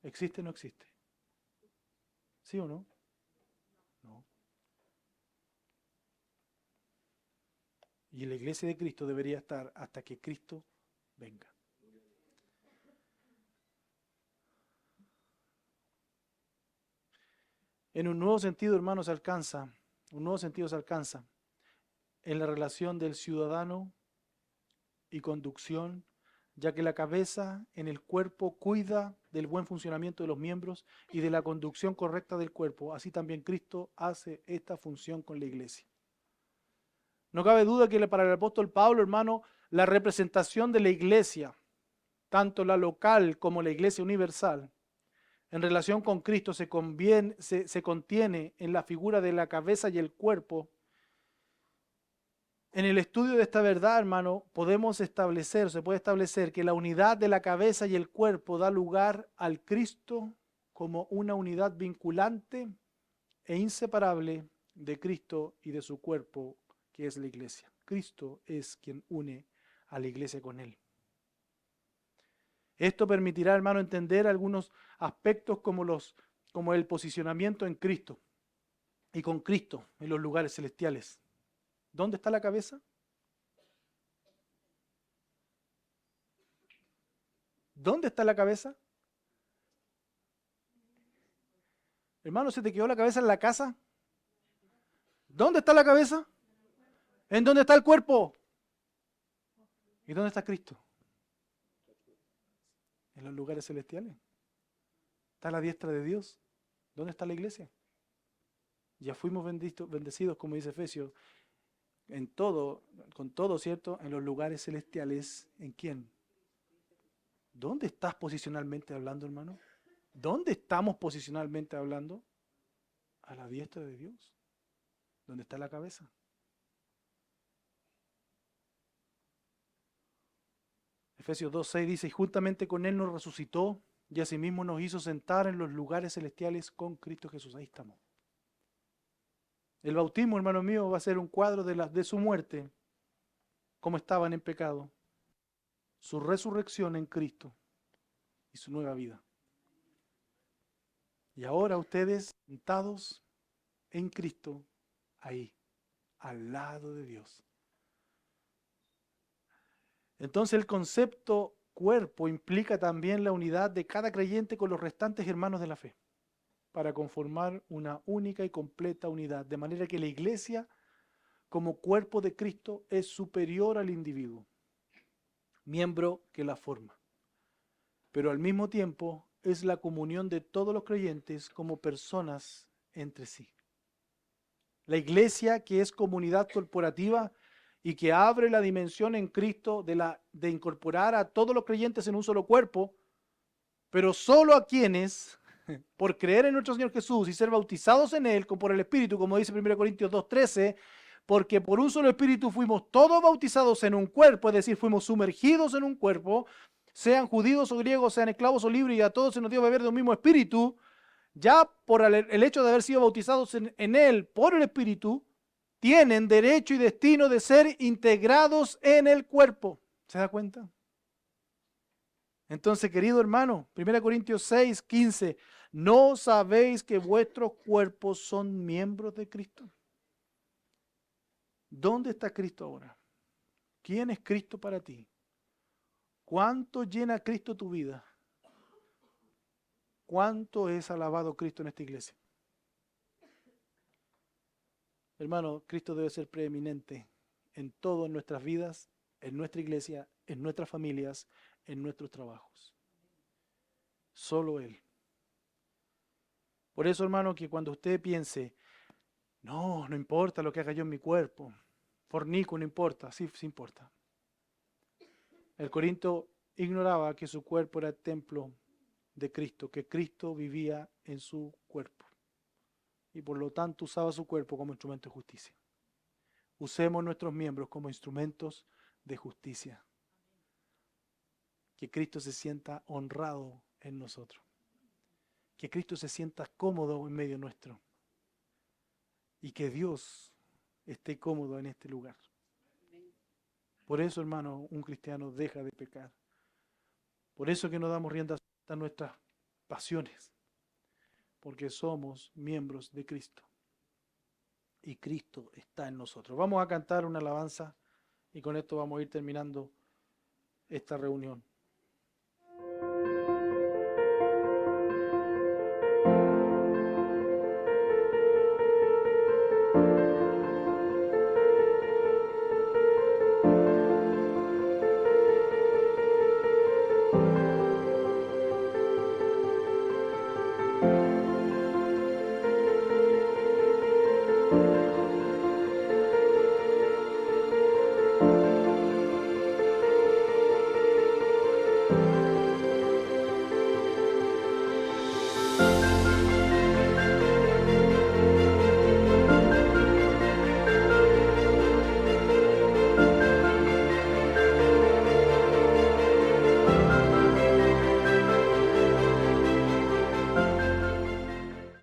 ¿Existe o no existe? ¿Sí o no? No. Y la iglesia de Cristo debería estar hasta que Cristo venga. En un nuevo sentido, hermanos, un nuevo sentido se alcanza en la relación del ciudadano y conducción, ya que la cabeza en el cuerpo cuida del buen funcionamiento de los miembros y de la conducción correcta del cuerpo. Así también Cristo hace esta función con la iglesia. No cabe duda que para el apóstol Pablo, hermano, la representación de la iglesia, tanto la local como la iglesia universal, en relación con Cristo se contiene en la figura de la cabeza y el cuerpo. En el estudio de esta verdad, hermano, se puede establecer que la unidad de la cabeza y el cuerpo da lugar al Cristo como una unidad vinculante e inseparable de Cristo y de su cuerpo, que es la iglesia. Cristo es quien une a la iglesia con él. Esto permitirá, hermano, entender algunos aspectos como el posicionamiento en Cristo y con Cristo en los lugares celestiales. ¿Dónde está la cabeza? ¿Dónde está la cabeza? Hermano, ¿se te quedó la cabeza en la casa? ¿Dónde está la cabeza? ¿En dónde está el cuerpo? ¿Y dónde está Cristo? En los lugares celestiales. Está a la diestra de Dios. ¿Dónde está la iglesia? Ya fuimos bendecidos, como dice Efesios, en todo, con todo, ¿cierto? En los lugares celestiales. ¿En quién? ¿Dónde estás posicionalmente hablando, hermano? ¿Dónde estamos posicionalmente hablando? A la diestra de Dios. ¿Dónde está la cabeza? Efesios 2:6 dice, y juntamente con Él nos resucitó y asimismo nos hizo sentar en los lugares celestiales con Cristo Jesús. Ahí estamos. El bautismo, hermano mío, va a ser un cuadro de su muerte, como estaban en pecado, su resurrección en Cristo y su nueva vida. Y ahora ustedes sentados en Cristo, ahí, al lado de Dios. Entonces el concepto cuerpo implica también la unidad de cada creyente con los restantes hermanos de la fe, para conformar una única y completa unidad, de manera que la iglesia, como cuerpo de Cristo, es superior al individuo, miembro que la forma, pero al mismo tiempo es la comunión de todos los creyentes como personas entre sí. La iglesia, que es comunidad corporativa y que abre la dimensión en Cristo de incorporar a todos los creyentes en un solo cuerpo, pero solo a quienes, por creer en nuestro Señor Jesús y ser bautizados en Él por el Espíritu, como dice 1 Corintios 2:13, porque por un solo Espíritu fuimos todos bautizados en un cuerpo, es decir, fuimos sumergidos en un cuerpo, sean judíos o griegos, sean esclavos o libres, y a todos se nos dio beber de un mismo Espíritu. Ya por el hecho de haber sido bautizados en Él por el Espíritu, tienen derecho y destino de ser integrados en el cuerpo. ¿Se da cuenta? Entonces, querido hermano, 1 Corintios 6:15, ¿no sabéis que vuestros cuerpos son miembros de Cristo? ¿Dónde está Cristo ahora? ¿Quién es Cristo para ti? ¿Cuánto llena Cristo tu vida? ¿Cuánto es alabado Cristo en esta iglesia? Hermano, Cristo debe ser preeminente en todas nuestras vidas, en nuestra iglesia, en nuestras familias, en nuestros trabajos. Solo Él. Por eso, hermano, que cuando usted piense, no importa lo que haga yo en mi cuerpo, fornico, no importa, sí importa. El Corinto ignoraba que su cuerpo era el templo de Cristo, que Cristo vivía en su cuerpo. Y por lo tanto usaba su cuerpo como instrumento de justicia. Usemos nuestros miembros como instrumentos de justicia. Que Cristo se sienta honrado en nosotros. Que Cristo se sienta cómodo en medio nuestro. y que Dios esté cómodo en este lugar. Por eso, hermano, un cristiano deja de pecar. Por eso que no damos rienda suelta a nuestras pasiones, porque somos miembros de Cristo y Cristo está en nosotros. Vamos a cantar una alabanza y con esto vamos a ir terminando esta reunión.